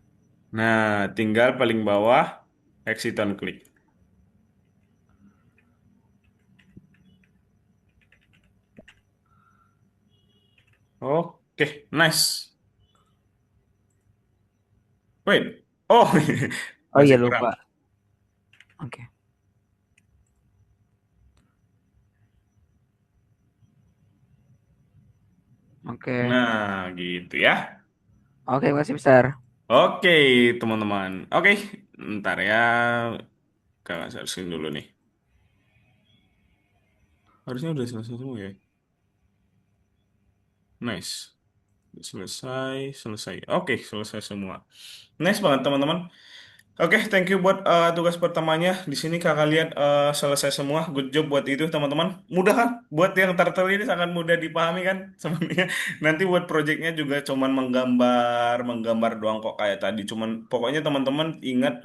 Nah, tinggal paling bawah, exit on click. Oke, nice. Wait, oh, Oh iya masih kurang. lupa. Oke. Oke. Nah, gitu ya. Oke, makasih Mister. Oke, teman-teman. Oke, ntar ya. Kakak searching dulu nih. Harusnya udah selesai semua ya. Nice. Selesai, selesai. Oke, selesai semua. Nice banget teman-teman. Oke, thank you buat tugas pertamanya. Di sini kakak lihat selesai semua. Good job buat itu teman-teman. Mudah kan? Buat yang turtle ini sangat mudah dipahami kan sebenarnya. Nanti buat projectnya juga cuman menggambar, menggambar doang kok kayak tadi. Cuman pokoknya teman-teman ingat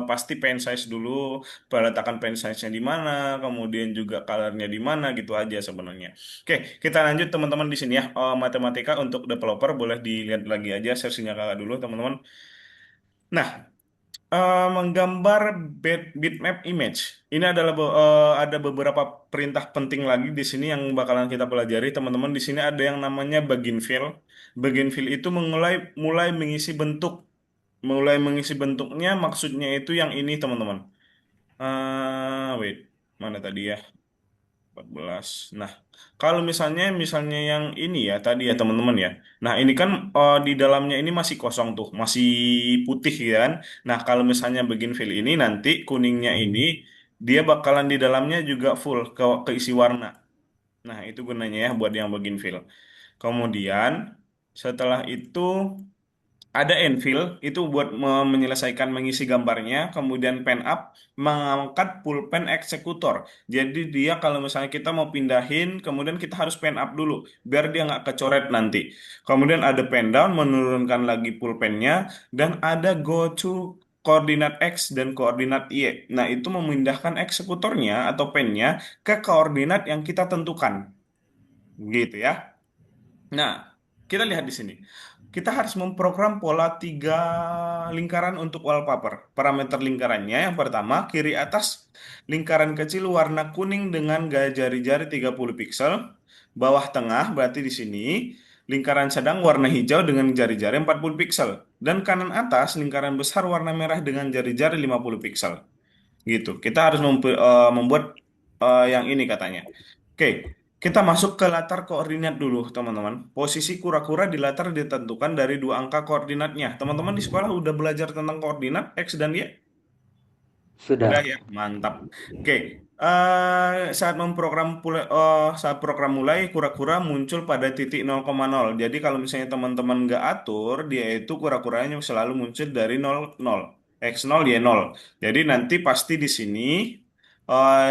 pasti pen size dulu, peletakan pen size-nya di mana, kemudian juga colornya di mana gitu aja sebenarnya. Oke, kita lanjut teman-teman di sini ya. Matematika untuk developer boleh dilihat lagi aja sesinya kakak dulu teman-teman. Nah, menggambar bitmap image. Ini adalah ada beberapa perintah penting lagi di sini yang bakalan kita pelajari, teman-teman. Di sini ada yang namanya begin fill. Begin fill itu mulai mengisi bentuk, mulai mengisi bentuknya. Maksudnya itu yang ini, teman-teman. Wait, mana tadi ya? 14. Nah, kalau misalnya yang ini ya tadi ya teman-teman ya. Nah, ini kan di dalamnya ini masih kosong tuh, masih putih ya kan. Nah, kalau misalnya begin fill ini nanti kuningnya ini dia bakalan di dalamnya juga full keisi warna. Nah, itu gunanya ya buat yang begin fill. Kemudian setelah itu ada Enfill itu buat menyelesaikan mengisi gambarnya, kemudian pen up mengangkat pulpen eksekutor. Jadi dia kalau misalnya kita mau pindahin, kemudian kita harus pen up dulu biar dia nggak kecoret nanti. Kemudian ada pen down menurunkan lagi pulpennya dan ada go to koordinat X dan koordinat Y. Nah, itu memindahkan eksekutornya atau pennya ke koordinat yang kita tentukan. Gitu ya. Nah, kita lihat di sini. Kita harus memprogram pola tiga lingkaran untuk wallpaper. Parameter lingkarannya yang pertama, kiri atas lingkaran kecil warna kuning dengan gaya jari-jari 30 piksel. Bawah tengah berarti di sini lingkaran sedang warna hijau dengan jari-jari 40 piksel. Dan kanan atas lingkaran besar warna merah dengan jari-jari 50 piksel. Gitu. Kita harus membuat yang ini katanya. Oke, kita masuk ke latar koordinat dulu, teman-teman. Posisi kura-kura di latar ditentukan dari dua angka koordinatnya. Teman-teman di sekolah udah belajar tentang koordinat X dan Y? Udah Sudah. ya, mantap. Oke, saat program mulai, kura-kura muncul pada titik 0,0. Jadi kalau misalnya teman-teman nggak atur, dia itu kura-kuranya selalu muncul dari 0, 0. X0, Y0. Jadi nanti pasti di sini,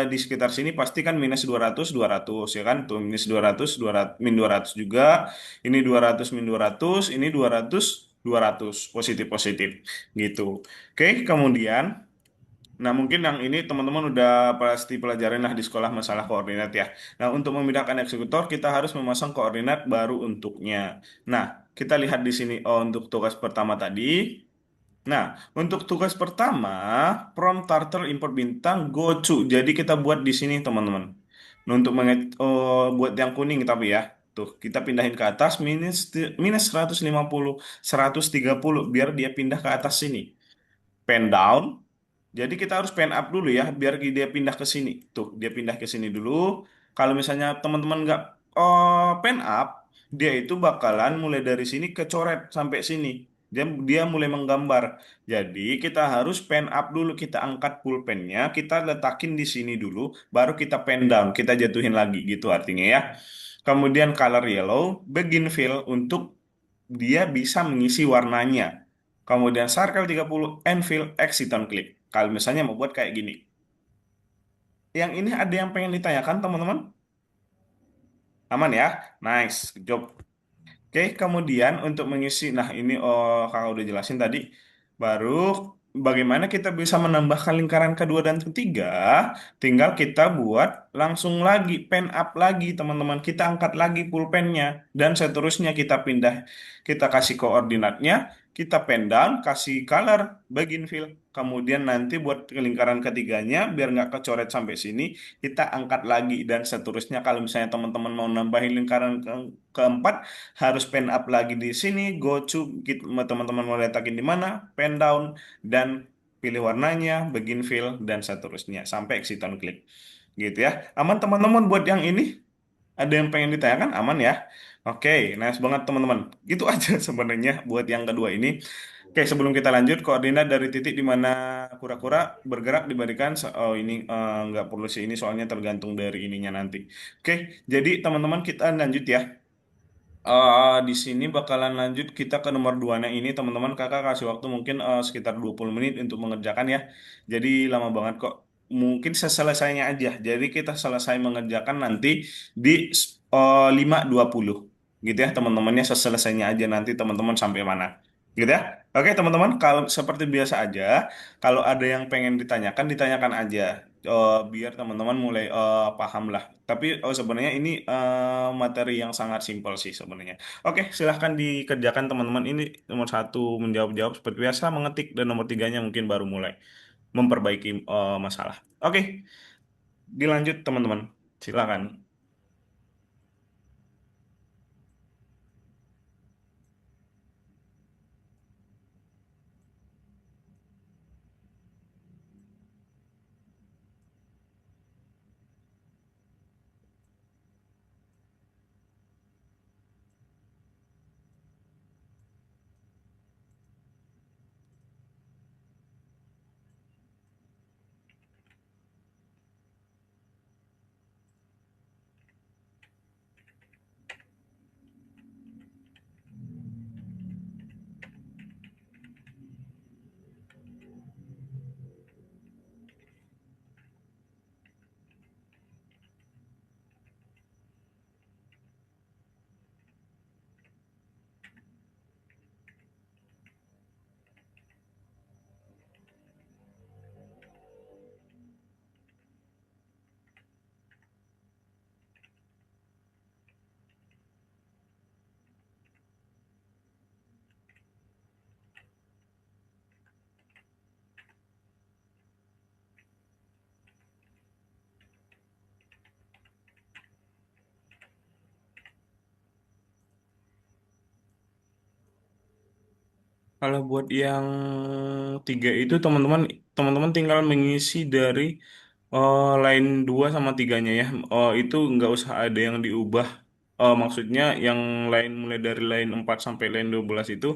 di sekitar sini pasti kan minus 200, 200 ya kan? Tuh minus 200, 200, min 200 juga. Ini 200, min 200, ini 200, 200. Positif-positif. Gitu. Oke, kemudian nah, mungkin yang ini teman-teman udah pasti pelajarin lah di sekolah masalah koordinat ya. Nah, untuk memindahkan eksekutor, kita harus memasang koordinat baru untuknya. Nah, kita lihat di sini untuk tugas pertama tadi. Nah, untuk tugas pertama, prompt turtle import bintang gochu. Jadi kita buat di sini teman-teman. Nah, untuk buat yang kuning tapi ya. Tuh, kita pindahin ke atas minus 150, 130 biar dia pindah ke atas sini. Pen down. Jadi kita harus pen up dulu ya, biar dia pindah ke sini. Tuh, dia pindah ke sini dulu. Kalau misalnya teman-teman nggak pen up, dia itu bakalan mulai dari sini kecoret sampai sini. Dia mulai menggambar. Jadi kita harus pen up dulu, kita angkat pulpennya, kita letakin di sini dulu, baru kita pen down, kita jatuhin lagi gitu artinya ya. Kemudian color yellow, begin fill untuk dia bisa mengisi warnanya. Kemudian circle 30 and fill exit on click. Kalau misalnya mau buat kayak gini. Yang ini ada yang pengen ditanyakan teman-teman? Aman ya? Nice, good job. Oke, kemudian untuk mengisi, nah ini kakak udah jelasin tadi. Baru bagaimana kita bisa menambahkan lingkaran kedua dan ketiga, tinggal kita buat langsung lagi, pen up lagi teman-teman. Kita angkat lagi pulpennya, dan seterusnya kita pindah. Kita kasih koordinatnya, kita pen down, kasih color, begin fill. Kemudian nanti buat ke lingkaran ketiganya, biar nggak kecoret sampai sini, kita angkat lagi, dan seterusnya. Kalau misalnya teman-teman mau nambahin lingkaran keempat, harus pen up lagi di sini, go to teman-teman mau letakin di mana, pen down dan pilih warnanya, begin fill dan seterusnya sampai exit on click. Gitu ya. Aman teman-teman buat yang ini? Ada yang pengen ditanyakan? Aman ya? Oke, nice banget teman-teman. Gitu aja sebenarnya buat yang kedua ini. Oke, sebelum kita lanjut, koordinat dari titik di mana kura-kura bergerak diberikan. Oh, ini nggak perlu sih ini soalnya tergantung dari ininya nanti. Oke, jadi teman-teman kita lanjut ya. Di sini bakalan lanjut kita ke nomor 2 nya ini teman-teman kakak kasih waktu mungkin sekitar 20 menit untuk mengerjakan ya. Jadi lama banget kok. Mungkin seselesainya aja. Jadi kita selesai mengerjakan nanti di 5.20. Gitu ya teman-temannya seselesainya aja nanti teman-teman sampai mana. Gitu ya. Oke teman-teman kalau seperti biasa aja kalau ada yang pengen ditanyakan ditanyakan aja. Biar teman-teman mulai paham lah. Tapi sebenarnya ini materi yang sangat simpel sih sebenarnya. Oke, silahkan dikerjakan teman-teman. Ini nomor satu menjawab-jawab seperti biasa, mengetik, dan nomor tiganya mungkin baru mulai memperbaiki masalah. Oke, dilanjut teman-teman. Silakan. Kalau buat yang tiga itu teman-teman tinggal mengisi dari line 2 sama tiganya ya. Oh, itu nggak usah ada yang diubah. Maksudnya yang line mulai dari line 4 sampai line 12 itu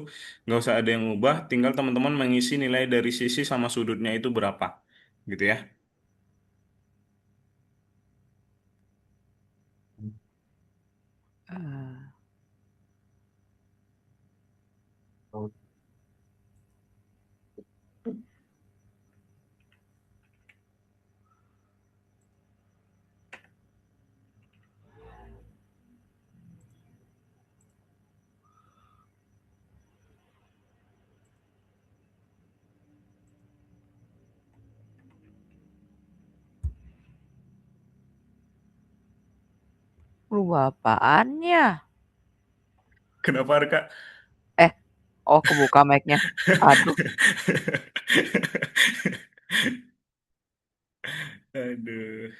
nggak usah ada yang ubah. Tinggal teman-teman mengisi nilai dari sisi sama sudutnya itu berapa. Gitu ya. Ah, lupa apaan ya? Kenapa, Kak? Eh, oh kebuka mic-nya. Aduh, Aduh.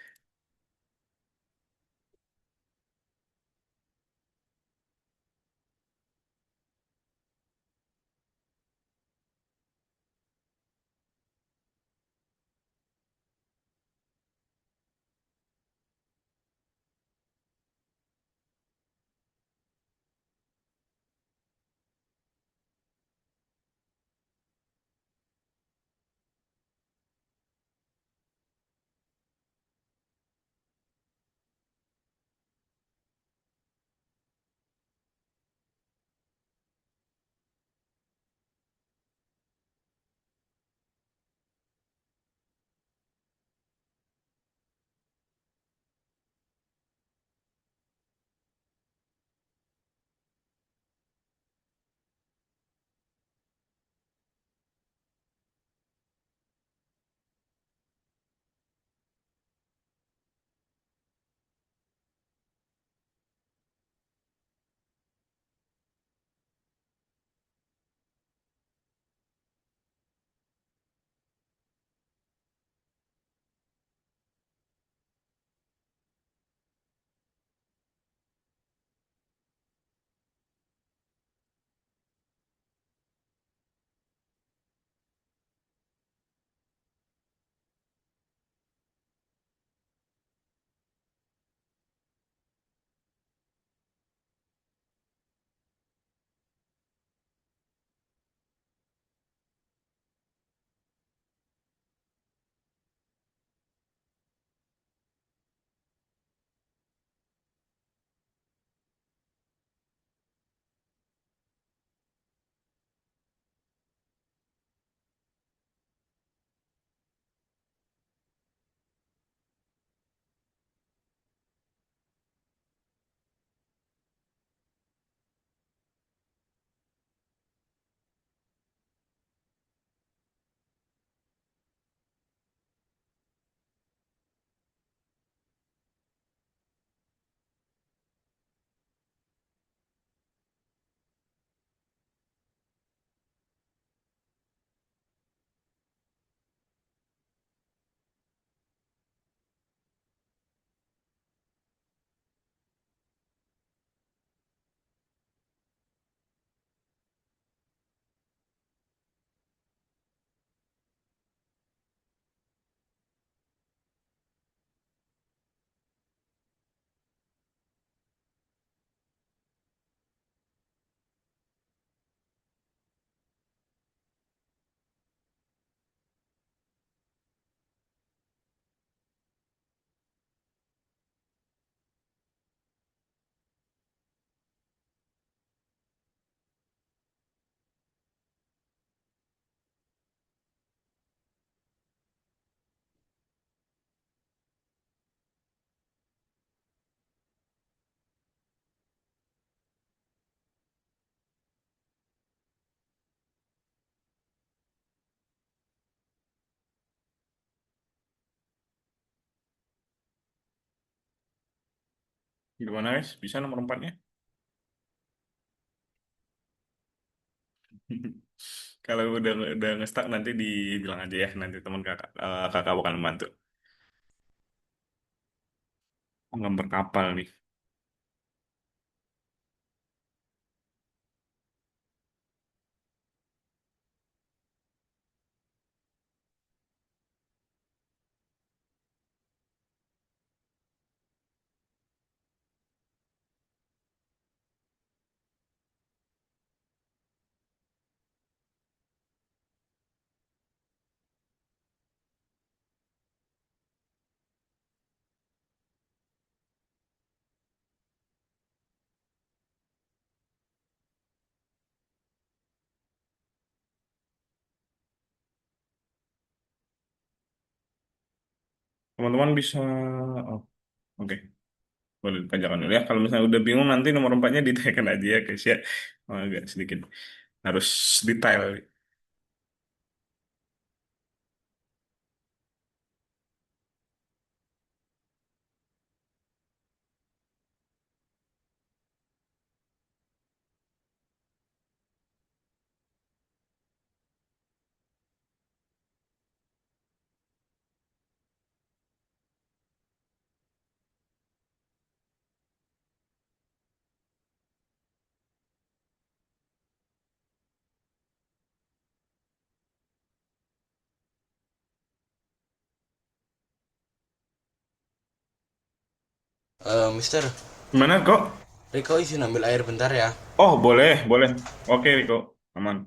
Gimana guys? Bisa nomor empatnya? Kalau udah ngestak nanti dibilang aja ya. Nanti teman kakak kakak bakal membantu. Gambar kapal nih. Teman-teman bisa, oh, oke, boleh dipanjangkan dulu ya. Kalau misalnya udah bingung nanti nomor empatnya ditanyakan aja ya guys ya. Oh, agak sedikit harus detail. Mister, Gimana kok? Riko izin ambil air bentar ya. Oh, boleh, boleh. Oke, Riko. Aman.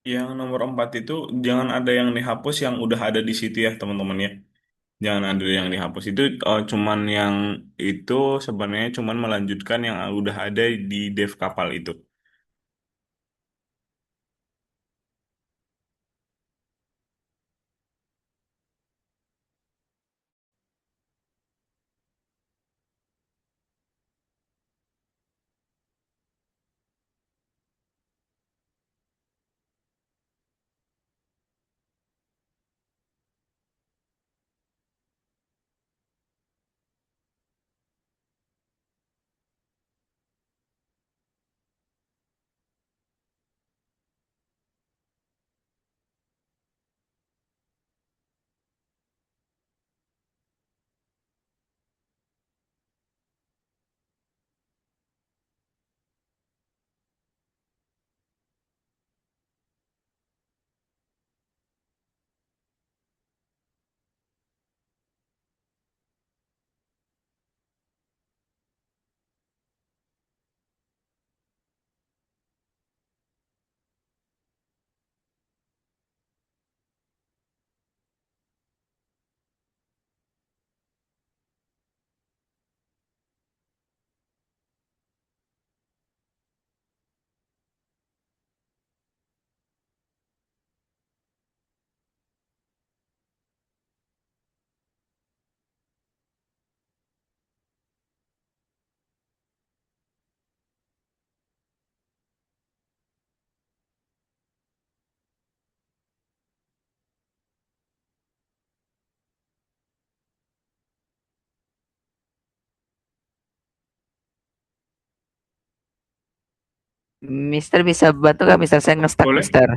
Yang nomor 4 itu jangan ada yang dihapus yang udah ada di situ ya teman-teman ya. Jangan ada yang dihapus itu cuman yang itu sebenarnya cuman melanjutkan yang udah ada di dev kapal itu. Mister bisa bantu nggak Mister? Saya ngestak Boleh? Mister.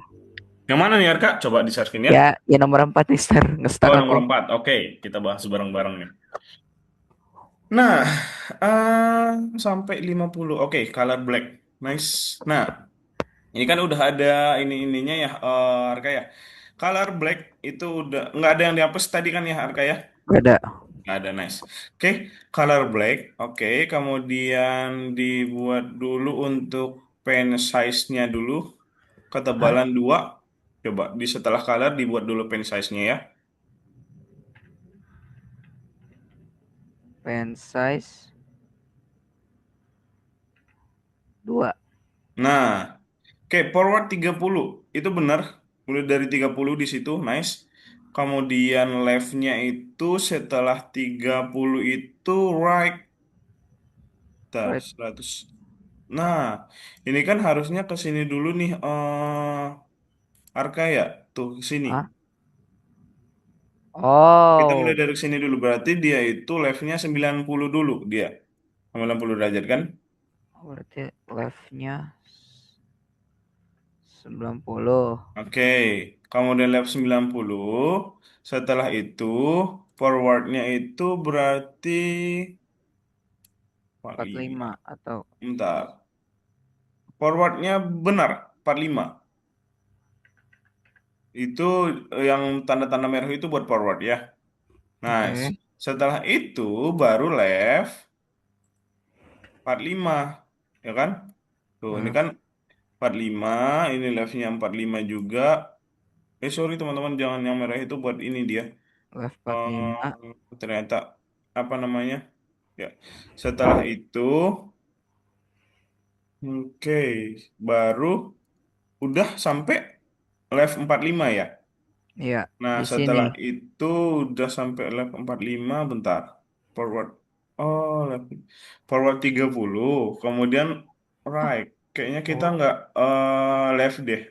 Yang mana nih Arka? Coba di-searchin ya. Ya nomor 4 Mister. Ngestak Oh, aku. nomor 4. Oke, kita bahas bareng-bareng nih. Nah, sampai 50. Oke, color black. Nice. Nah, ini kan udah ada ini-ininya ya, Arka ya. Color black itu udah nggak ada yang dihapus tadi kan ya, Arka ya? Gak ada. Nggak ada, nice. Oke, color black. Oke, kemudian dibuat dulu untuk pen size-nya dulu. Hah? Ketebalan 2. Coba di setelah color dibuat dulu pen size-nya ya. Pen size 2. Nah, oke, forward 30. Itu benar. Mulai dari 30 di situ, nice. Kemudian left-nya itu setelah 30 itu right. Bentar, Right. 100. Nah, ini kan harusnya ke sini dulu nih, Arka ya. Tuh, ke sini. Ah. Kita mulai Oh, dari sini dulu. Berarti dia itu left-nya 90 dulu dia. 90 derajat kan? berarti left-nya 90. Oke, kemudian left 90. Setelah itu, forward-nya itu berarti 45. 45 atau Bentar. Forward-nya benar, 45. Itu yang tanda-tanda merah itu buat forward ya. Nice. oke. Setelah itu baru left 45. Ya kan? Tuh, ini Hmm, kan 45. Ini leftnya 45 juga. Sorry teman-teman, jangan yang merah itu buat ini dia. left 45. Ternyata apa namanya? Ya. Setelah itu, oke, baru udah sampai left 45 ya. Iya, Nah, di sini. setelah itu udah sampai left 45, bentar. Forward. Oh, left. Forward 30. Kemudian right. Kayaknya kita Oh, nggak left deh.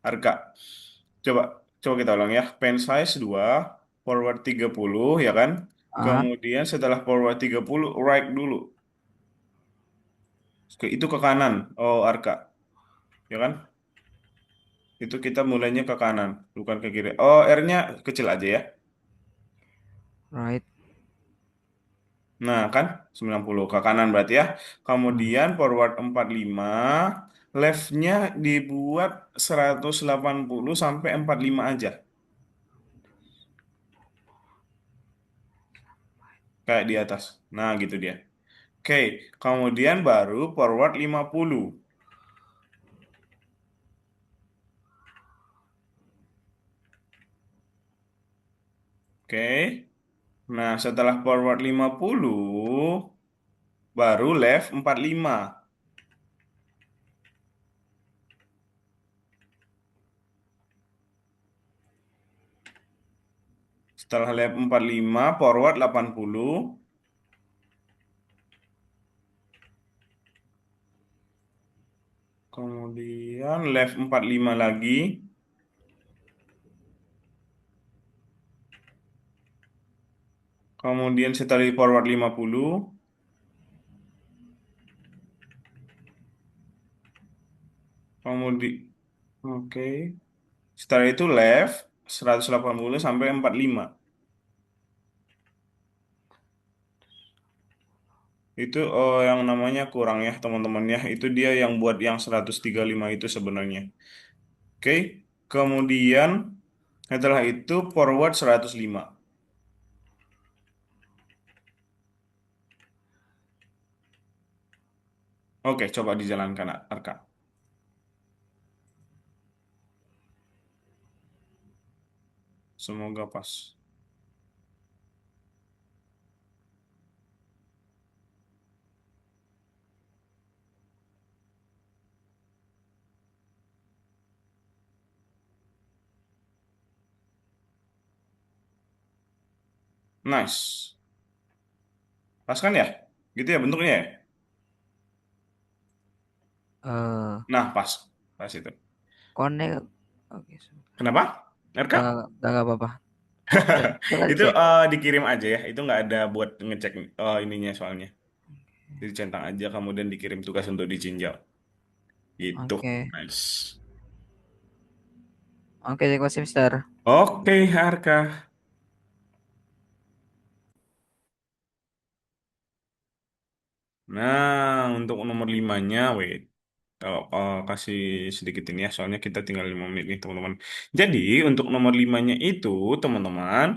Harga. Coba coba kita ulang ya. Pen size 2, forward 30 ya kan? ah, Kemudian setelah forward 30 right dulu. Itu ke kanan. Oh, Arka, ya kan? Itu kita mulainya ke kanan, bukan ke kiri. Oh, R-nya kecil aja ya. right. Nah, kan 90 ke kanan berarti ya. Hmm, Kemudian forward 45, left-nya dibuat 180 sampai 45 aja. Kayak di atas. Nah, gitu dia. Oke, kemudian baru forward 50. Oke. Nah, setelah forward 50, baru left 45. Setelah left 45, forward 80. Kemudian left 45 lagi. Kemudian setelah di forward 50. Kemudian, oke. Setelah itu left 180 sampai 45. Itu yang namanya kurang ya teman-teman ya. Itu dia yang buat yang 135 itu sebenarnya. Oke. Kemudian setelah itu forward 105. Oke, coba dijalankan Arka. Semoga pas. Nice. Pas kan ya? Gitu ya bentuknya ya? eh Nah, pas. Pas itu. connect. Oke, Kenapa? RK? gak apa-apa. Kita Itu cek. dikirim aja ya. Itu nggak ada buat ngecek ininya soalnya. Dicentang aja kemudian dikirim tugas untuk dicinjau. Gitu. Oke. Nice. Oke, terima kasih, Mister. Oke, Harka. Nah, untuk nomor limanya, wait. Kasih sedikit ini ya, soalnya kita tinggal 5 menit nih, teman-teman. Jadi, untuk nomor limanya itu, teman-teman,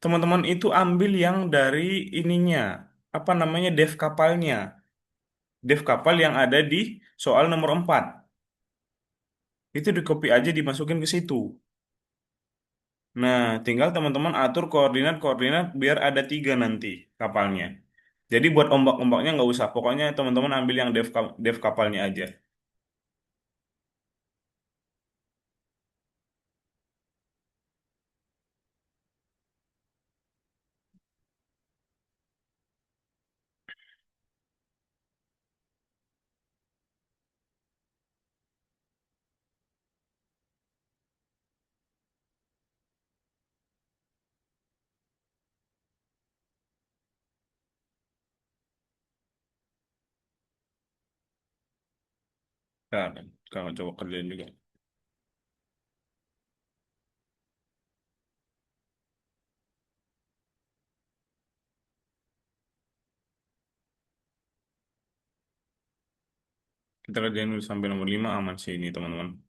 teman-teman itu ambil yang dari ininya, apa namanya, dev kapalnya. Dev kapal yang ada di soal nomor 4. Itu di copy aja dimasukin ke situ. Nah, tinggal teman-teman atur koordinat-koordinat biar ada 3 nanti kapalnya. Jadi buat ombak-ombaknya nggak usah. Pokoknya teman-teman ambil yang dev kapalnya aja. Sekarang, sekarang coba kerjain juga. Kita kerjain dulu sampai nomor 5 aman sih ini teman-teman.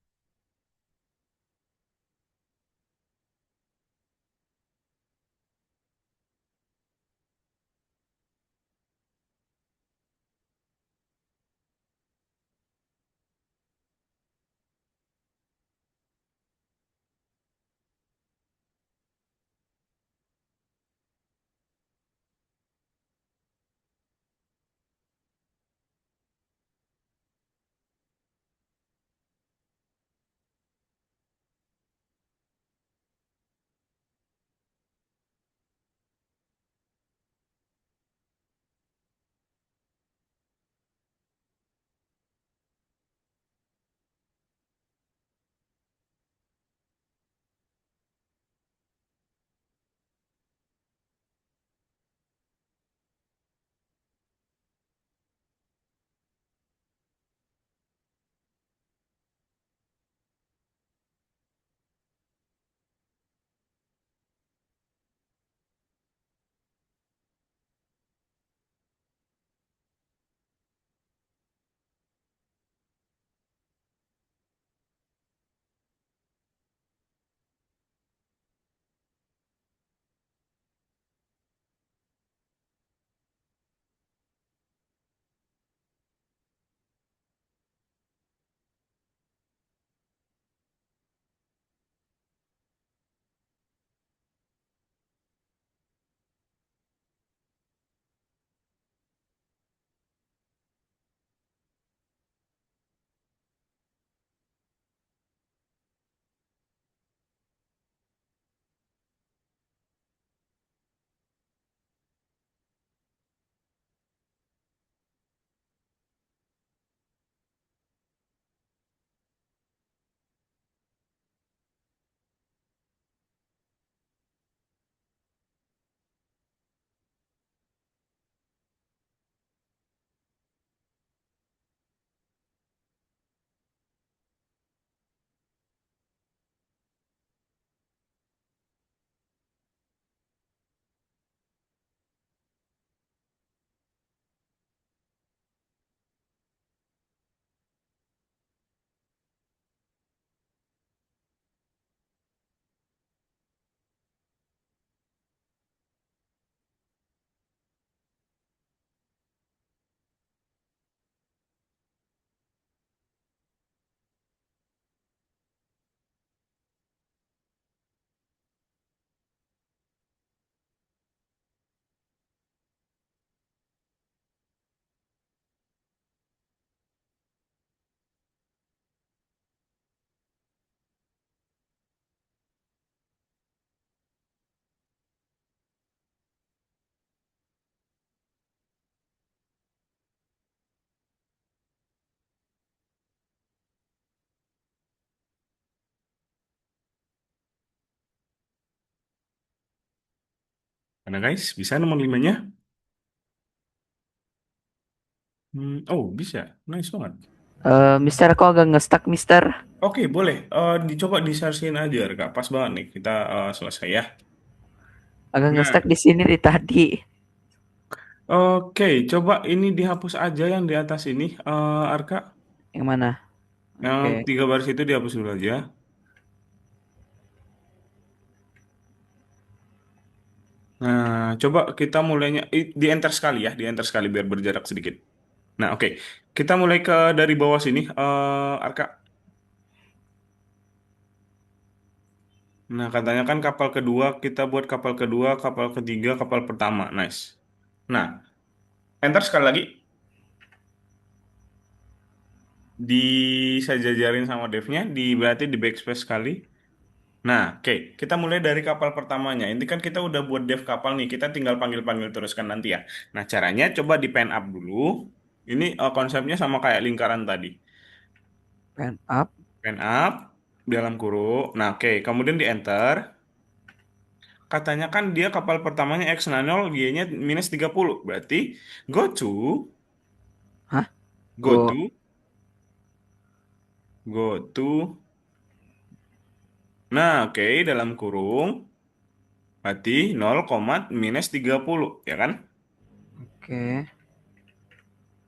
Mana guys? Bisa nomor 5-nya? Oh, bisa. Nice banget. Mister kok agak ngestak, Mister? Oke, boleh. Dicoba disersiin aja, Kak. Pas banget nih. Kita selesai ya. Agak Nah, ngestak di sini dari tadi. oke. Coba ini dihapus aja yang di atas ini, Arka. Yang mana? Yang Oke. 3 baris itu dihapus dulu aja. Nah, coba kita mulainya di enter sekali ya, di enter sekali biar berjarak sedikit. Nah, oke. Kita mulai dari bawah sini, Arka. Nah, katanya kan kapal kedua, kita buat kapal kedua, kapal ketiga, kapal pertama. Nice. Nah, enter sekali lagi. Disejajarin sama devnya, berarti di backspace sekali. Nah, oke. Kita mulai dari kapal pertamanya. Ini kan kita udah buat dev kapal nih, kita tinggal panggil-panggil terus kan nanti ya. Nah, caranya coba di pen up dulu. Ini konsepnya sama kayak lingkaran tadi. Pen up. Pen up, dalam kurung. Nah, oke. Kemudian di enter. Katanya kan dia kapal pertamanya X00, Y-nya -30. Berarti go to, Hah? go Go. to go to. Nah, oke, dalam kurung berarti 0, minus 30, ya kan? Oke.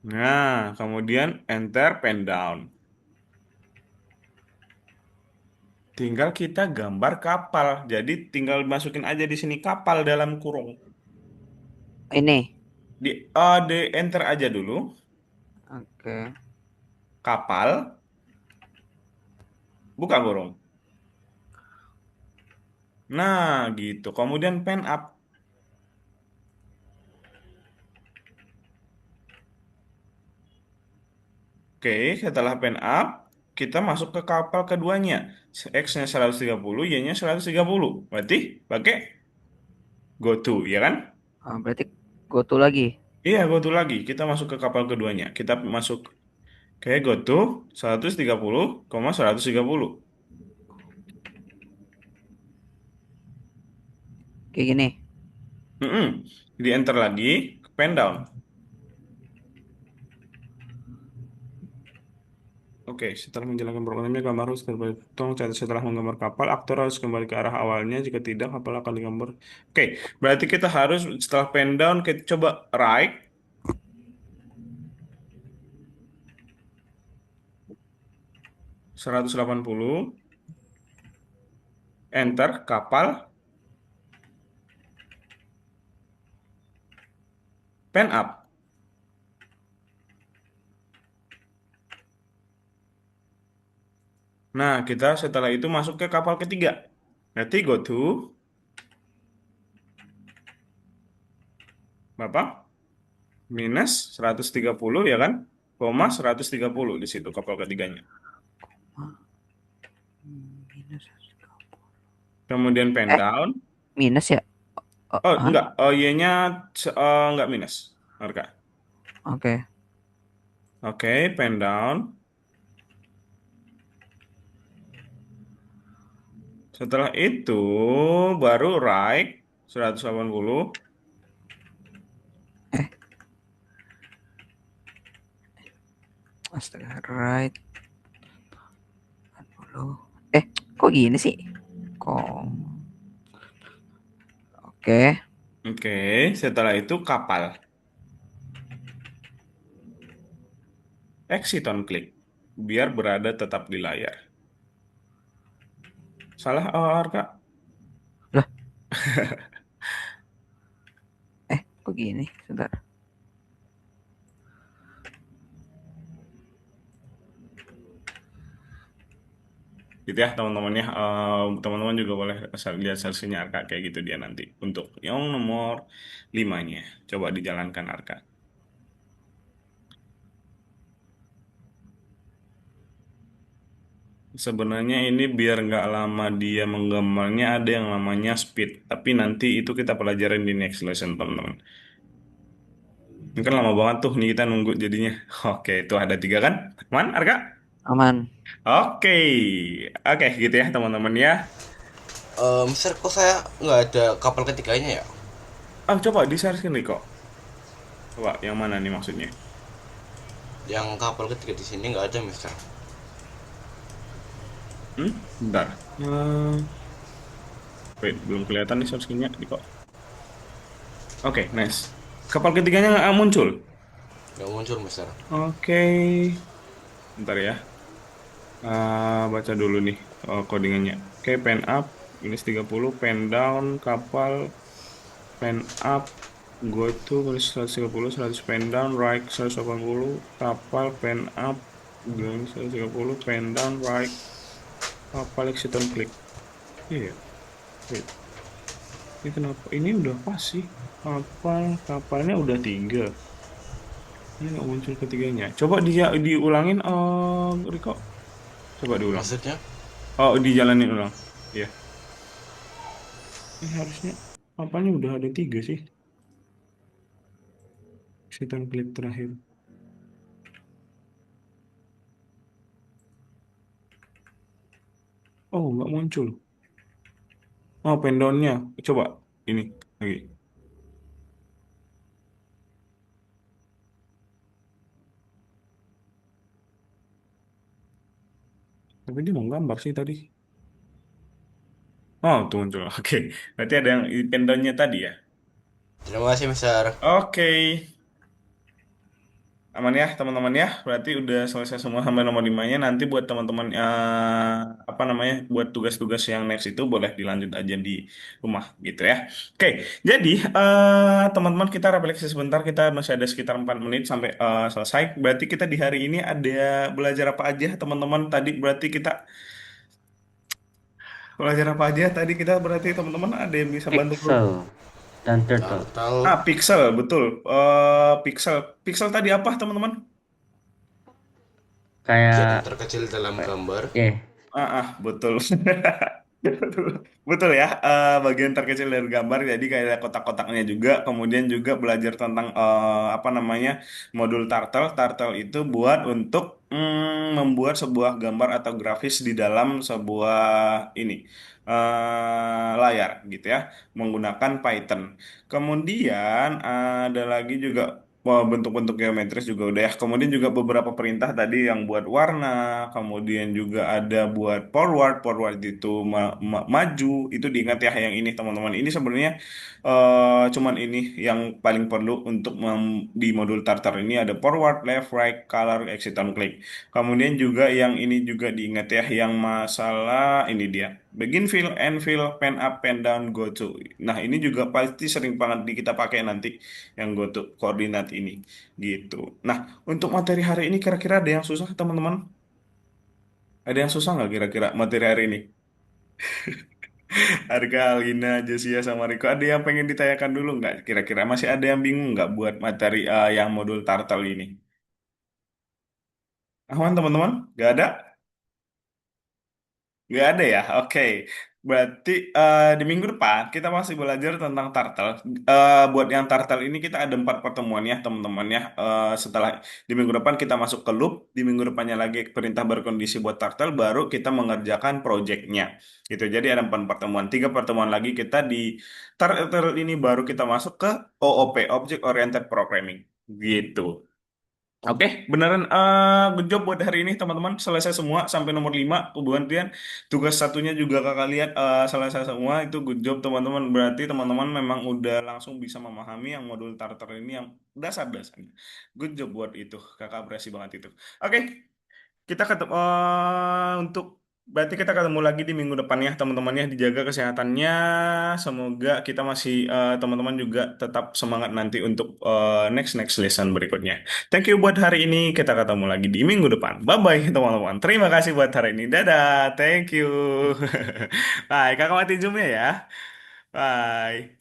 Nah, kemudian enter pen down. Tinggal kita gambar kapal. Jadi tinggal masukin aja di sini kapal dalam kurung. Ini. Di enter aja dulu Oke. kapal, buka kurung. Nah, gitu. Kemudian pen up. Oke, setelah pen up, kita masuk ke kapal keduanya. X-nya 130, Y-nya 130. Berarti pakai go to, ya kan? Berarti go to lagi. Iya, go to lagi. Kita masuk ke kapal keduanya. Kita masuk ke go to 130, 130. Kayak gini. Mm-mm. Di enter lagi, pen down. Oke, setelah menjalankan programnya, gambar harus terhitung. Setelah menggambar kapal, aktor harus kembali ke arah awalnya. Jika tidak, kapal akan digambar. Oke, berarti kita harus setelah pen down, kita coba right, 180, enter, kapal, pen up. Nah, kita setelah itu masuk ke kapal ketiga. Berarti go to, Bapak, minus 130, ya kan? 130 di situ kapal ketiganya. Minus. Kemudian pen Eh, down. minus ya? Oh, Hah? enggak. Oh, Y-nya enggak minus. Marka. Oke. Oke, pen down. Setelah itu baru right 180. Eh, astaga, right. 40. Kok gini sih? Kok. Oke. Oke, setelah itu kapal. Exit on click. Biar berada tetap di layar. Salah, Arka? Lah, kok gini? Sebentar. Gitu ya teman-teman ya. Teman-teman juga boleh lihat sesinya Arka kayak gitu dia nanti. Untuk yang nomor 5-nya. Coba dijalankan Arka. Sebenarnya ini biar nggak lama dia menggambarnya ada yang namanya speed. Tapi nanti itu kita pelajarin di next lesson teman-teman. Ini kan lama banget tuh nih kita nunggu jadinya. Oke, itu ada 3 kan? Aman, Arka? Aman. Oke, oke gitu ya teman-teman ya. Mister, kok saya nggak ada kapal ketiganya ya? Coba di-share nih kok. Coba yang mana nih maksudnya? Yang kapal ketiga di sini nggak ada, Mister. Bentar. Wait, belum kelihatan nih share screen-nya di kok. Oke, nice. Kapal ketiganya nggak muncul. Nggak muncul, Mister. Oke, bentar ya. Baca dulu nih codingannya. Oke, pen up minus 30, pen down, kapal, pen up, go to minus 130, 100 pen down, right 180, kapal, pen up, minus 130, pen down, right, kapal, exit on click. Iya, wait. Ini kenapa? Ini udah pas sih. Kapalnya udah 3. Ini nggak muncul ketiganya. Coba diulangin, Riko. Coba diulang. Maksudnya? Oh, dijalanin ulang. Iya. Harusnya kapalnya udah ada 3 sih. Setan klik terakhir. Oh, nggak muncul. Oh, pendonnya. Coba ini lagi. Tapi dia mau gambar sih tadi. Oh, tuh muncul. Oke. Berarti ada yang pendonnya tadi ya. Terima kasih, Mister. Oke. Aman ya teman-teman ya. Berarti udah selesai semua sampai nomor 5-nya. Nanti buat teman-teman apa namanya? Buat tugas-tugas yang next itu boleh dilanjut aja di rumah gitu ya. Oke. Jadi teman-teman kita refleksi sebentar. Kita masih ada sekitar 4 menit sampai selesai. Berarti kita di hari ini ada belajar apa aja teman-teman? Tadi berarti kita belajar apa aja? Tadi kita berarti teman-teman ada yang bisa bantu. Pixel dan turtle. Turtle, Pixel, betul. Pixel. Pixel tadi apa, teman-teman? bagian yang Kayak terkecil dalam gambar. Betul. Betul. Betul ya, bagian terkecil dari gambar, jadi kayak ada kotak-kotaknya juga. Kemudian juga belajar tentang apa namanya modul Turtle. Turtle itu buat untuk membuat sebuah gambar atau grafis di dalam sebuah ini layar gitu ya, menggunakan Python. Kemudian ada lagi juga bentuk-bentuk geometris juga udah ya. Kemudian juga beberapa perintah tadi yang buat warna, kemudian juga ada buat forward, forward itu maju. Itu diingat ya yang ini teman-teman. Ini sebenarnya cuman ini yang paling perlu untuk di modul Tartar ini ada forward, left, right, color, exit, on click. Kemudian juga yang ini juga diingat ya yang masalah ini dia. Begin fill, end fill, pen up, pen down, go to. Nah, ini juga pasti sering banget kita pakai nanti yang go to koordinat ini gitu. Nah, untuk materi hari ini kira-kira ada yang susah teman-teman? Ada yang susah nggak kira-kira materi hari ini? Harga, Alina, Josia, sama Riko, ada yang pengen ditanyakan dulu nggak? Kira-kira masih ada yang bingung nggak buat materi yang modul Turtle ini? Aman teman-teman? Nggak ada? Nggak ada ya? Oke. Berarti di minggu depan kita masih belajar tentang turtle. Buat yang turtle ini kita ada 4 pertemuan ya teman-teman ya. Setelah di minggu depan kita masuk ke loop, di minggu depannya lagi perintah berkondisi buat turtle, baru kita mengerjakan projectnya. Gitu. Jadi ada 4 pertemuan. 3 pertemuan lagi kita di turtle ini baru kita masuk ke OOP, Object Oriented Programming. Gitu. Oke, beneran good job buat hari ini teman-teman. Selesai semua sampai nomor 5. Kemudian tugas satunya juga kakak lihat selesai semua. Itu good job teman-teman. Berarti teman-teman memang udah langsung bisa memahami yang modul Tartar ini yang dasar-dasarnya. Good job buat itu. Kakak apresiasi banget itu. Oke, kita ketemu untuk berarti kita ketemu lagi di minggu depan ya teman-teman ya, dijaga kesehatannya. Semoga kita masih teman-teman juga tetap semangat nanti untuk next next lesson berikutnya. Thank you buat hari ini. Kita ketemu lagi di minggu depan. Bye bye teman-teman. Terima kasih buat hari ini. Dadah. Thank you. Bye. Kakak mati zoomnya ya. Bye.